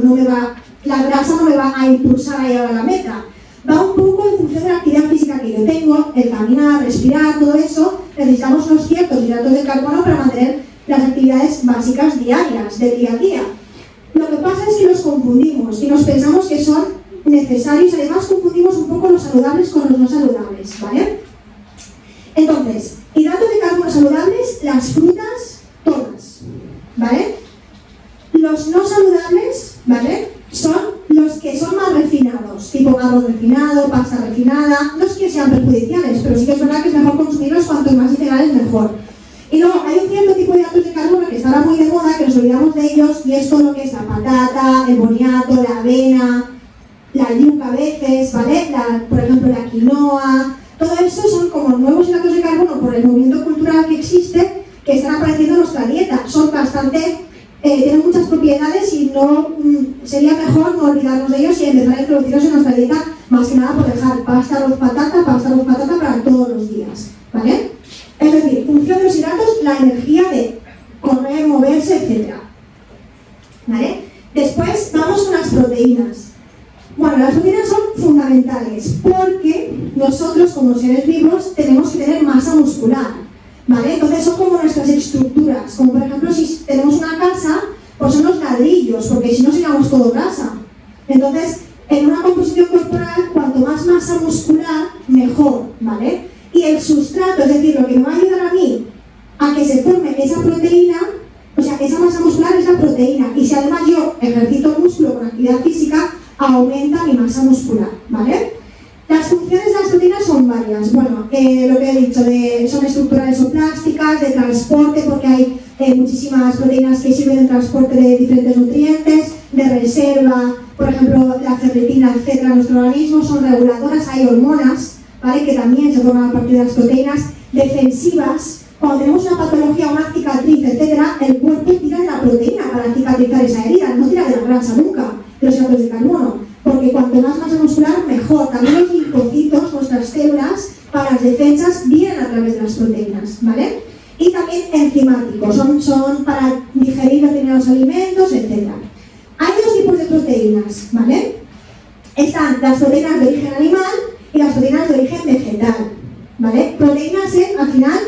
la grasa no me va a impulsar a llegar a la meta. Va un poco en función de la actividad física que yo tengo, el caminar, respirar, todo eso. Necesitamos unos ciertos hidratos de carbono para mantener las actividades básicas diarias, del día a día. Lo que pasa es que los confundimos y nos pensamos que son necesarios. Además, confundimos un poco los saludables con los no saludables, ¿vale? Entonces, hidratos de carbono saludables, las frutas, todas, ¿vale? Los no saludables, ¿vale?, son los que son más refinados, tipo arroz refinado, pasta refinada. No es que sean perjudiciales, pero sí que es verdad que es mejor consumirlos cuanto más integrales mejor. Y luego hay un cierto tipo de hidratos de carbono que está ahora muy de moda, que nos olvidamos de ellos, y es todo lo que es la patata, el boniato, la avena, la yuca a veces, ¿vale? Por ejemplo, la quinoa, todo eso son como nuevos hidratos de carbono por el movimiento cultural que existe, que están apareciendo en nuestra dieta. Son bastante, tienen muchas propiedades y no sería mejor no olvidarnos de ellos y empezar a introducirlos en nuestra dieta, más que nada por dejar pasta, arroz, patata para todos los días, ¿vale? Es decir, función de los hidratos, la energía de correr, moverse, etc. ¿Vale? Después vamos con las proteínas. Bueno, las proteínas son fundamentales porque nosotros como seres vivos tenemos que tener masa muscular, ¿vale? Entonces son como nuestras estructuras, como por ejemplo si tenemos una casa, pues son los ladrillos, porque si no seríamos todo grasa. Entonces, en una composición corporal, cuanto más masa muscular, mejor, ¿vale? Y el sustrato, es decir, lo que me va a ayudar a mí a que se forme esa proteína, o sea, esa masa muscular es la proteína, y si además yo ejercito el músculo con actividad física, aumenta mi masa muscular, ¿vale? Las funciones de las proteínas son varias. Bueno, lo que he dicho, son estructurales o plásticas, de transporte, porque hay muchísimas proteínas que sirven en transporte de diferentes nutrientes, de reserva, por ejemplo, la ferritina, etcétera, en nuestro organismo, son reguladoras, hay hormonas, ¿vale? Que también se forman a partir de las proteínas, defensivas. Cuando tenemos una patología, una cicatriz, etcétera, el cuerpo tira de la proteína para cicatrizar esa herida, no tira de la grasa nunca, de los hidratos de carbono, porque cuanto más masa muscular, mejor. También los linfocitos, nuestras células, para las defensas, vienen a través de las proteínas, ¿vale? Y también enzimáticos, son para digerir determinados alimentos, etcétera. Hay dos tipos de proteínas, ¿vale? Están las proteínas de origen animal y las proteínas de origen vegetal, ¿vale? Proteínas es, al final,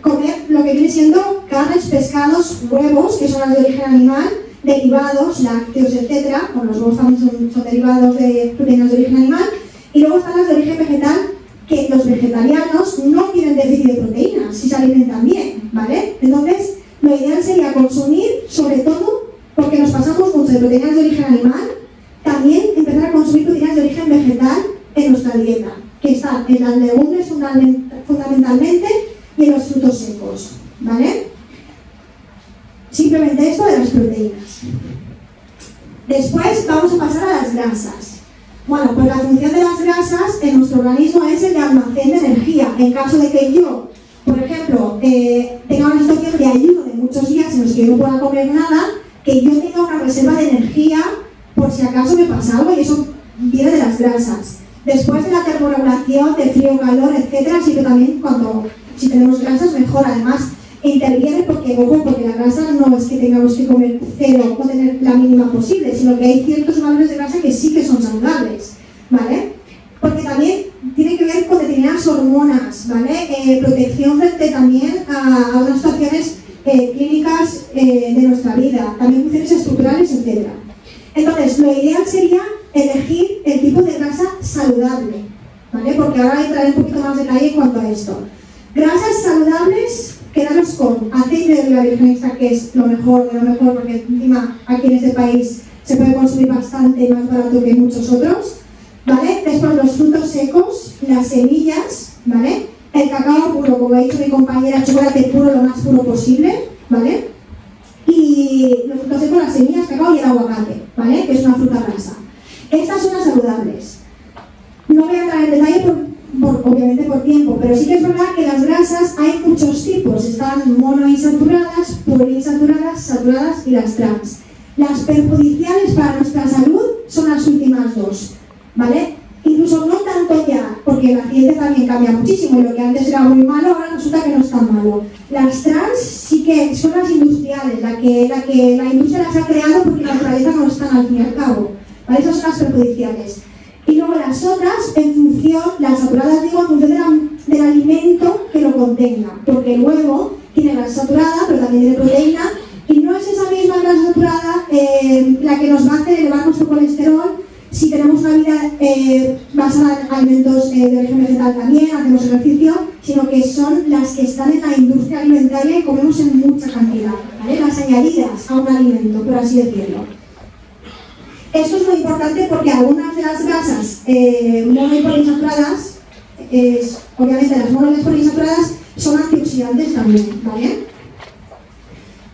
comer lo que viene siendo carnes, pescados, huevos, que son las de origen animal, derivados, lácteos, etcétera. Bueno, los huevos también son derivados de proteínas de origen animal. Y luego están las de origen vegetal, que los vegetarianos no tienen déficit de proteínas si se alimentan bien, ¿vale? Entonces, lo ideal sería consumir, sobre todo, porque nos pasamos mucho de proteínas de origen animal, también empezar a consumir proteínas de origen vegetal en nuestra dieta, que están en las legumbres fundamentalmente y en los frutos secos, ¿vale? Simplemente esto de las proteínas. Después vamos a pasar a las grasas. Bueno, pues la función de las grasas en nuestro organismo es el de almacén de energía. En caso de que yo, por ejemplo, tenga una situación de ayuno de muchos días en los que yo no pueda comer nada, que yo tenga una reserva de energía por si acaso me pasa algo, y eso viene de las grasas. Después de la termorregulación, de frío-calor, etcétera, sí que también si tenemos grasas mejor. Además, interviene porque la grasa no es que tengamos que comer cero o tener la mínima posible, sino que hay ciertos valores de grasa que sí que son saludables, ¿vale? Porque también tiene que ver con determinadas hormonas, ¿vale? Protección frente también a unas situaciones clínicas de nuestra vida, también funciones estructurales, etc. Entonces, lo ideal sería elegir el tipo de grasa saludable, ¿vale? Porque ahora entraré un poquito más de detalle en cuanto a esto. Grasas saludables, quedaros con aceite de oliva virgen extra, que es lo mejor de lo mejor, porque encima aquí en este país se puede consumir bastante más barato que muchos otros, ¿vale? Después los frutos secos, las semillas, ¿vale? El cacao puro, como ha dicho mi compañera, chocolate puro, lo más puro posible, ¿vale? Y los frutos secos, las semillas, cacao y el aguacate, ¿vale? Que es una fruta grasa. Estas son las saludables. No voy a entrar en detalle obviamente por tiempo, pero sí que es verdad que las grasas hay muchos tipos. Están monoinsaturadas, poliinsaturadas, saturadas y las trans. Las perjudiciales para nuestra salud son las últimas dos, ¿vale? Incluso no tanto ya, porque la ciencia también cambia muchísimo y lo que antes era muy malo ahora resulta que no es tan malo. Las trans sí que son las industriales, la que la industria las ha creado porque la naturaleza no están al fin y al cabo, ¿vale? Esas son las perjudiciales. Y luego las otras, en función, las saturadas digo, en función del alimento que lo contenga, porque el huevo tiene grasa saturada, pero también tiene proteína, y no es esa misma grasa saturada la que nos va a hacer elevar nuestro colesterol si tenemos una vida basada en alimentos de origen vegetal también, hacemos ejercicio, sino que son las que están en la industria alimentaria y comemos en mucha cantidad, ¿vale? Las añadidas a un alimento, por así decirlo. Esto es muy importante porque algunas de las grasas mono y poliinsaturadas, obviamente las mono y las poliinsaturadas, son antioxidantes también, ¿vale?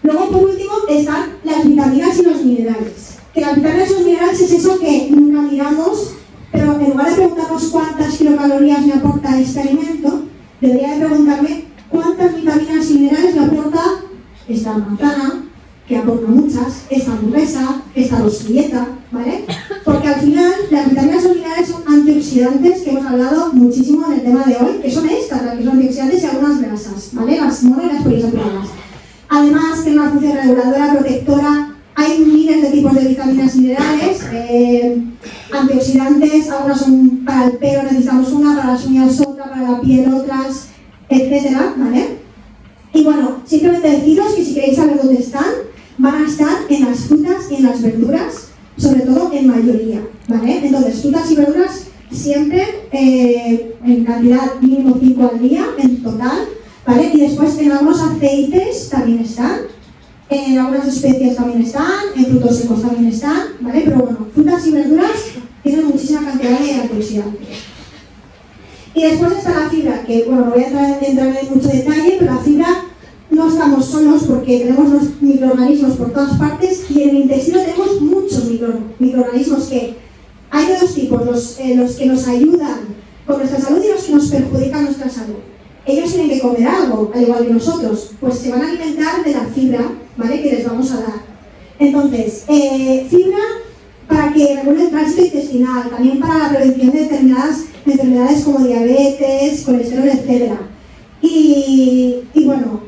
Luego, por último, están las vitaminas y los minerales, que las vitaminas y los minerales es eso que nunca miramos, pero en lugar de preguntarnos cuántas kilocalorías me aporta este alimento, debería de preguntarme cuántas vitaminas y minerales me aporta esta manzana, que aporta muchas, esta hamburguesa, esta rosquilleta, ¿vale? Porque al final las vitaminas y los minerales son antioxidantes, que hemos hablado muchísimo en el tema de hoy, que son estas, las que son antioxidantes y algunas grasas, ¿vale? Las mono y las poliinsaturadas. Además, tiene una función reguladora, protectora. Hay miles de tipos de vitaminas y minerales, antioxidantes, algunas son para el pelo, necesitamos una, para las uñas otra, para la piel otras, etcétera, ¿vale? Y bueno, simplemente deciros que si queréis saber dónde están, van a estar en las frutas y en las verduras, sobre todo en mayoría, ¿vale? Entonces, frutas y verduras siempre en cantidad mínimo 5 al día, en total, ¿vale? Y después en algunos aceites también están, en algunas especies también están, en frutos secos también están, ¿vale? Pero bueno, frutas y verduras tienen muchísima cantidad de antioxidantes. Y después está la fibra, que bueno, no voy a entrar en mucho detalle, pero la fibra no estamos solos porque tenemos los microorganismos por todas partes y en el intestino tenemos muchos microorganismos que hay de dos tipos, los que nos ayudan con nuestra salud y los que nos perjudican nuestra salud. Ellos tienen que comer algo, al igual que nosotros, pues se van a alimentar de la fibra, ¿vale?, que les vamos a dar. Entonces, fibra para que regule el tránsito intestinal, también para la prevención de determinadas enfermedades como diabetes, colesterol, etc. Y bueno,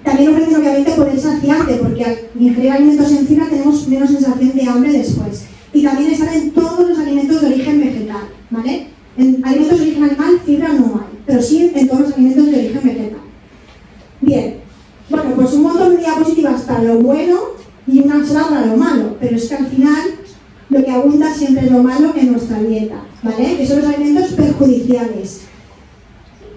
también ofrecen obviamente poder saciante, porque al ingerir alimentos en fibra tenemos menos sensación de hambre después. Y también están en todos los alimentos de origen vegetal, ¿vale? En alimentos de origen animal, fibra no hay, pero sí en todos los alimentos de origen vegetal. Bien, bueno, pues un montón de diapositivas para lo bueno y una sola para lo malo, pero es que al final lo que abunda siempre es lo malo en nuestra dieta, ¿vale? Que son los alimentos perjudiciales.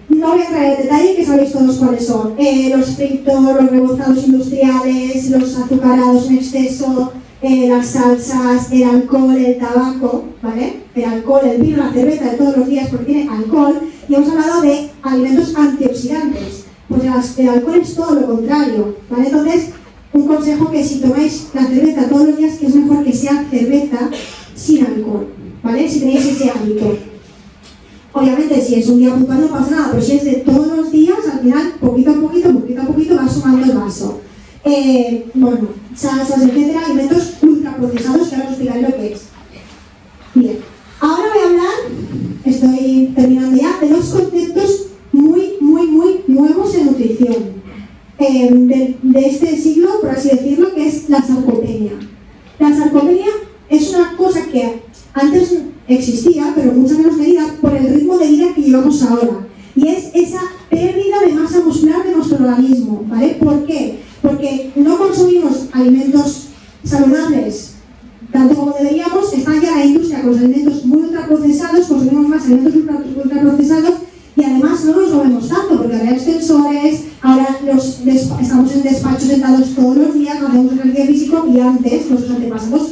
No voy a entrar en detalle, que sabéis todos cuáles son. Los fritos, los rebozados industriales, los azucarados en exceso, las salsas, el alcohol, el tabaco, ¿vale? El alcohol, el vino, la cerveza de todos los días porque tiene alcohol. Y hemos hablado de alimentos antioxidantes. Pues el alcohol es todo lo contrario, ¿vale? Entonces, un consejo que si tomáis la cerveza todos los días, que es mejor que sea cerveza sin alcohol, ¿vale? Si tenéis ese hábito. Obviamente, si es un día puntual no pasa nada, pero si es de todos los días, al final, poquito a poquito, va sumando el vaso. Bueno, salsas, etcétera, alimentos ultraprocesados, que ahora os explicaré lo que es. Bien, ahora voy a hablar, estoy terminando ya, de dos conceptos muy nuevos en nutrición. De este siglo, por así decirlo, que es la sarcopenia. La sarcopenia es una cosa que antes existía, pero en mucha menos medida, por el ritmo de vida que llevamos ahora. Y es esa pérdida de masa muscular de nuestro organismo, ¿vale? ¿Por qué? Porque no consumimos alimentos saludables tanto como deberíamos. Está ya la industria con los alimentos muy ultraprocesados, consumimos más alimentos ultraprocesados y además no nos movemos tanto, porque ahora hay extensores, ahora estamos en despachos sentados todos los días, no hacemos ejercicio físico y antes, nuestros antepasados,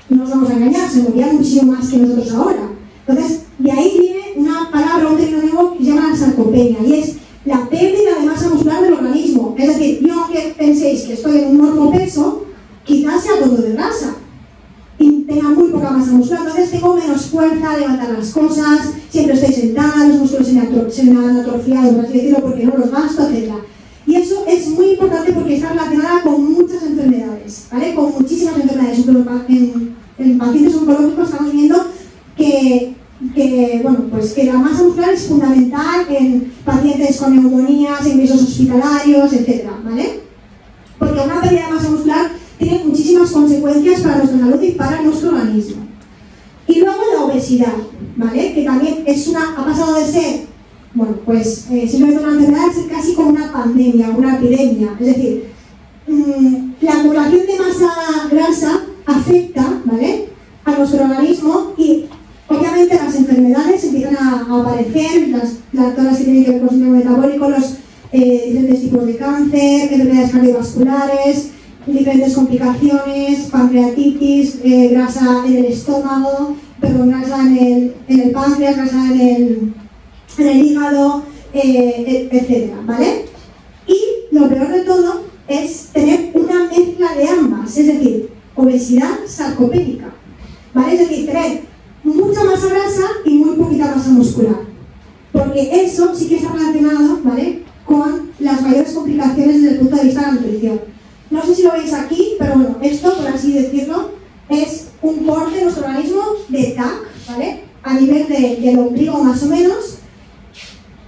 no nos vamos a engañar, se movían muchísimo más que nosotros ahora. Entonces, de ahí viene una palabra, un término nuevo que se llama la sarcopenia, y es la pérdida de masa muscular del organismo. Es decir, yo aunque penséis que estoy en un normopeso, quizás sea todo de grasa y tenga muy poca masa muscular, entonces tengo menos fuerza a levantar las cosas, siempre estoy sentada, los músculos se me han atrofiado, por así decirlo, porque no los gasto, etc. Y eso es muy importante porque está relacionada con muchas enfermedades, ¿vale? Con muchísimas enfermedades. En pacientes oncológicos estamos viendo que la masa muscular es fundamental en pacientes con neumonías, ingresos hospitalarios, etc., ¿vale? Porque una pérdida de masa muscular tiene muchísimas consecuencias para nuestra salud y para nuestro organismo. Y luego la obesidad, ¿vale? Que también ha pasado de ser, simplemente una enfermedad, a ser casi como una pandemia, una epidemia. Es decir, la acumulación de masa grasa afecta, ¿vale?, a nuestro organismo y obviamente las enfermedades empiezan a aparecer, todas las que tienen que ver con el síndrome metabólico, los diferentes tipos de cáncer, enfermedades cardiovasculares, diferentes complicaciones, pancreatitis, grasa en el estómago, grasa en el páncreas, grasa en el hígado, etcétera, ¿vale? Y lo peor de todo es tener una mezcla de ambas, es decir, obesidad sarcopénica, ¿vale? Es decir, tener mucha masa grasa y muy poquita masa muscular, porque eso sí que está relacionado, ¿vale?, con las mayores complicaciones desde el punto de vista de la nutrición. No sé si lo veis aquí, pero bueno, esto, por así decirlo, es un corte de nuestro organismo de TAC, ¿vale?, a nivel del ombligo más o menos,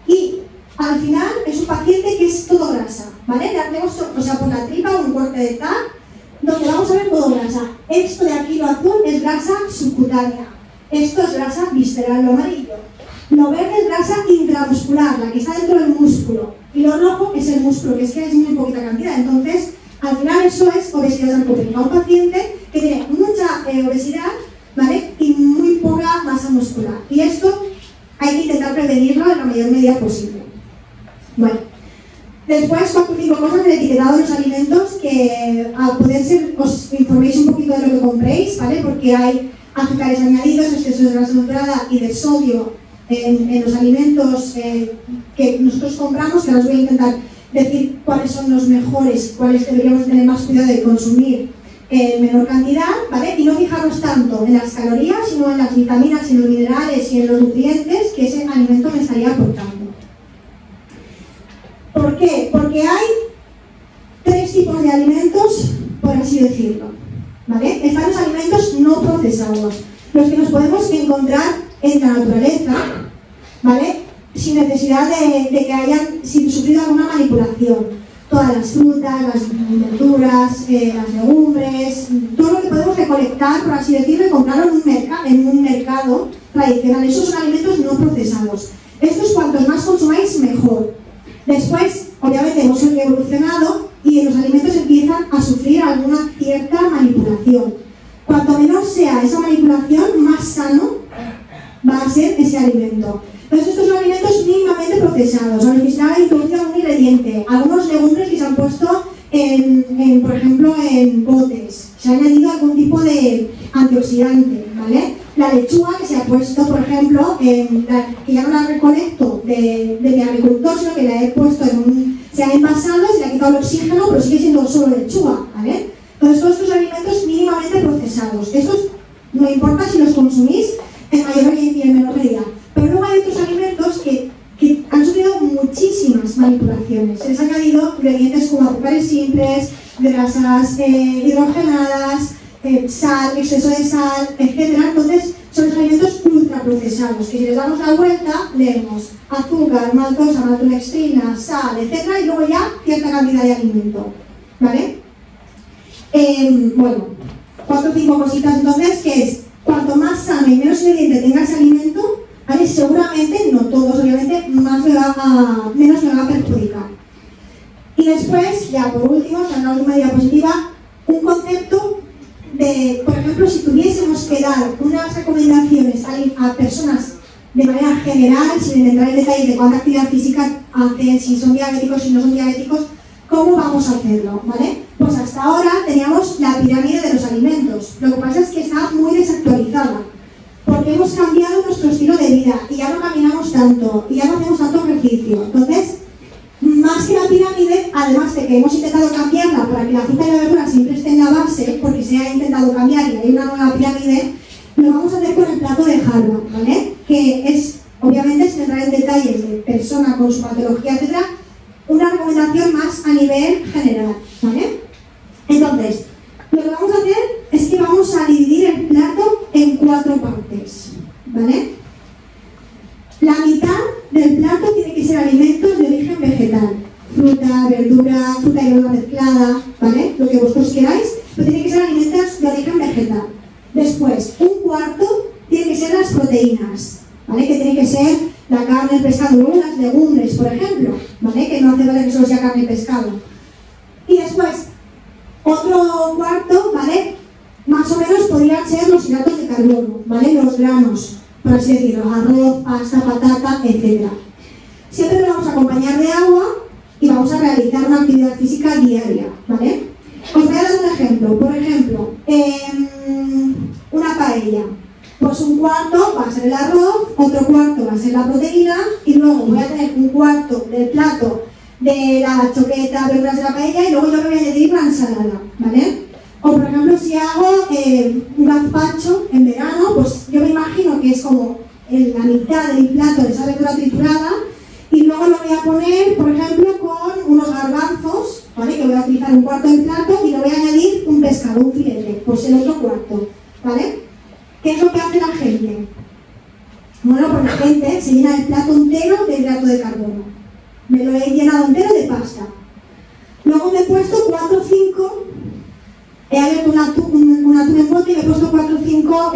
y al final es un paciente que es todo grasa, ¿vale? Tenemos, o sea, por la tripa un corte de TAC donde vamos a ver todo grasa. Esto de aquí, lo azul, es grasa subcutánea. Esto es grasa visceral, lo amarillo. Lo verde es grasa intramuscular, la que está dentro del músculo. Y lo rojo es el músculo, que es muy poquita cantidad. Entonces, al final eso es obesidad sarcopénica. Un paciente que tiene mucha obesidad, ¿vale?, y muy poca masa muscular. Y esto hay que intentar prevenirlo en la mayor medida posible. Bueno, después 4 o 5 cosas del etiquetado de los alimentos que a poder ser os informéis un poquito de lo que compréis, ¿vale?, porque hay azúcares añadidos, exceso de grasa saturada y de sodio en los alimentos que nosotros compramos, que ahora os voy a intentar decir cuáles son los mejores, cuáles deberíamos tener más cuidado de consumir en menor cantidad, ¿vale? Y no fijarnos tanto en las calorías, sino en las vitaminas, en los minerales y en los nutrientes que ese alimento me estaría aportando. ¿Por qué? Porque hay 3 tipos de alimentos, por así decirlo, ¿vale? Están los alimentos no procesados, los que nos podemos encontrar en la naturaleza, ¿vale?, sin necesidad de que hayan sufrido alguna manipulación. Todas las frutas, las verduras, las legumbres, todo lo que podemos recolectar, por así decirlo, y comprarlo en un mercado tradicional. Esos son alimentos no procesados. Estos, cuantos más consumáis, mejor. Después, obviamente, hemos evolucionado y los alimentos empiezan a sufrir alguna cierta manipulación. Cuanto menor sea esa manipulación, más sano va a ser ese alimento. Entonces, estos son alimentos mínimamente procesados, a los que se ha introducido algún ingrediente, algunos legumbres que se han puesto por ejemplo, en botes, se ha añadido algún tipo de antioxidante, ¿vale? La lechuga que se ha puesto, por ejemplo, que ya no la recolecto de mi agricultor, sino que la he puesto se ha envasado, se le ha quitado el oxígeno, pero sigue siendo solo lechuga, ¿vale? Entonces, todos estos alimentos mínimamente procesados, estos no importa si los consumís en mayor y en menor medida. Pero luego hay otros alimentos que han sufrido muchísimas manipulaciones. Se les ha añadido ingredientes como azúcares simples, grasas hidrogenadas, sal, exceso de sal, etc. Entonces, son los alimentos ultraprocesados, que si les damos la vuelta, leemos azúcar, maltosa, maltodextrina, sal, etc. Y luego ya cierta cantidad de alimento, ¿vale? Bueno, 4 o 5 cositas entonces, que es, cuanto más sano y menos ingrediente tenga ese alimento, ¿vale?, seguramente, no todos obviamente, menos me va a perjudicar. Y después, ya por último, en la última diapositiva, un concepto de, por ejemplo, si tuviésemos que dar unas recomendaciones a personas de manera general, sin entrar en detalle de cuánta actividad física hacen, si son diabéticos, si no son diabéticos, ¿cómo vamos a hacerlo? ¿Vale? Pues hasta ahora teníamos la pirámide de los alimentos. Lo que pasa es que está muy desactualizada, porque hemos cambiado nuestro estilo de vida y ya no caminamos tanto, y ya no hacemos tanto ejercicio. Entonces, más que la pirámide, además de que hemos intentado cambiarla para que la fruta y la verdura siempre esté en la base, porque se ha intentado cambiar y hay una nueva pirámide, lo vamos a hacer con el plato de Harvard, ¿vale? Que es, obviamente, sin entrar en detalles de persona con su patología, etc., una recomendación más a nivel general, ¿vale? Entonces, lo que vamos a hacer es que vamos a dividir el plato en 4 partes, ¿vale? La mitad del plato tiene que ser alimentos de origen vegetal, fruta, verdura, fruta y verdura mezclada, ¿vale? Lo que vosotros queráis, pero tiene que ser alimentos de origen vegetal. Después, un cuarto tiene que ser las proteínas, ¿vale? Que tiene que ser la carne, el pescado, luego las legumbres, por ejemplo, ¿vale? Que no hace falta que solo sea carne y pescado. Y después, otro cuarto, ¿vale? Más o menos podrían ser los hidratos de carbono, ¿vale? Los granos, por así decirlo, arroz, pasta, patata, etc. Siempre lo vamos a acompañar de agua y vamos a realizar una actividad física diaria, ¿vale? Os voy a dar un ejemplo. Por ejemplo, una paella. Pues un cuarto va a ser el arroz, otro cuarto va a ser la proteína y luego voy a tener un cuarto del plato de la choqueta, verduras de la paella y luego yo me voy a añadir la ensalada, ¿vale? O por ejemplo, si hago un gazpacho en verano, pues yo me imagino que es como la mitad de mi plato de esa verdura triturada y luego lo voy a poner, por ejemplo, con unos garbanzos, ¿vale? Que voy a utilizar un cuarto del plato y le voy a añadir un pescado, un filete, pues el otro cuarto, ¿vale? ¿Qué es lo que hace la gente? Bueno, pues la gente se llena el plato entero de hidrato de carbono. Me lo he llenado entero de pasta. Luego me he puesto 4 o 5, he abierto un atún en bote y me he puesto 4 o 5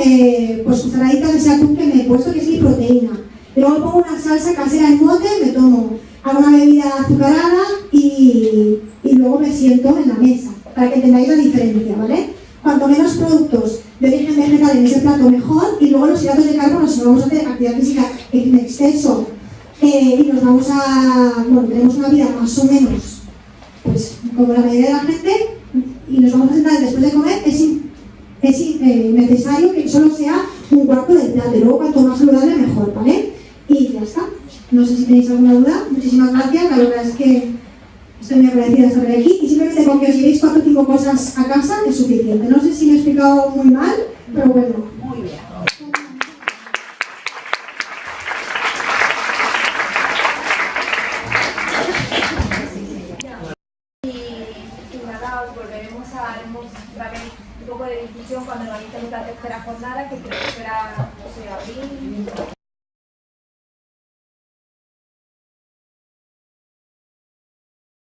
pues cucharaditas de ese atún que me he puesto, que es mi proteína. Y luego pongo una salsa casera en bote, me tomo alguna bebida azucarada y luego me siento en la mesa, para que entendáis la diferencia, ¿vale? Cuanto menos productos de origen vegetal en ese plato, mejor. Y luego los hidratos de carbono, si vamos a hacer actividad física en exceso y nos vamos a... bueno, tenemos una vida más o menos, pues como la mayoría de la gente, y nos vamos a sentar después de comer, es necesario que solo sea un cuarto del plato. Y luego cuanto más saludable, mejor, ¿vale? Y ya está. No sé si tenéis alguna duda. Muchísimas gracias. La verdad es que estoy muy agradecida de estar aquí y simplemente con que os llevéis 4 o 5 cosas a casa es suficiente. No sé si me he explicado muy mal, pero bueno. Muy bien. Y nada, os volveremos a haremos otra vez un poco de difusión cuando nos organicemos la tercera jornada, que creo que será 12 de abril.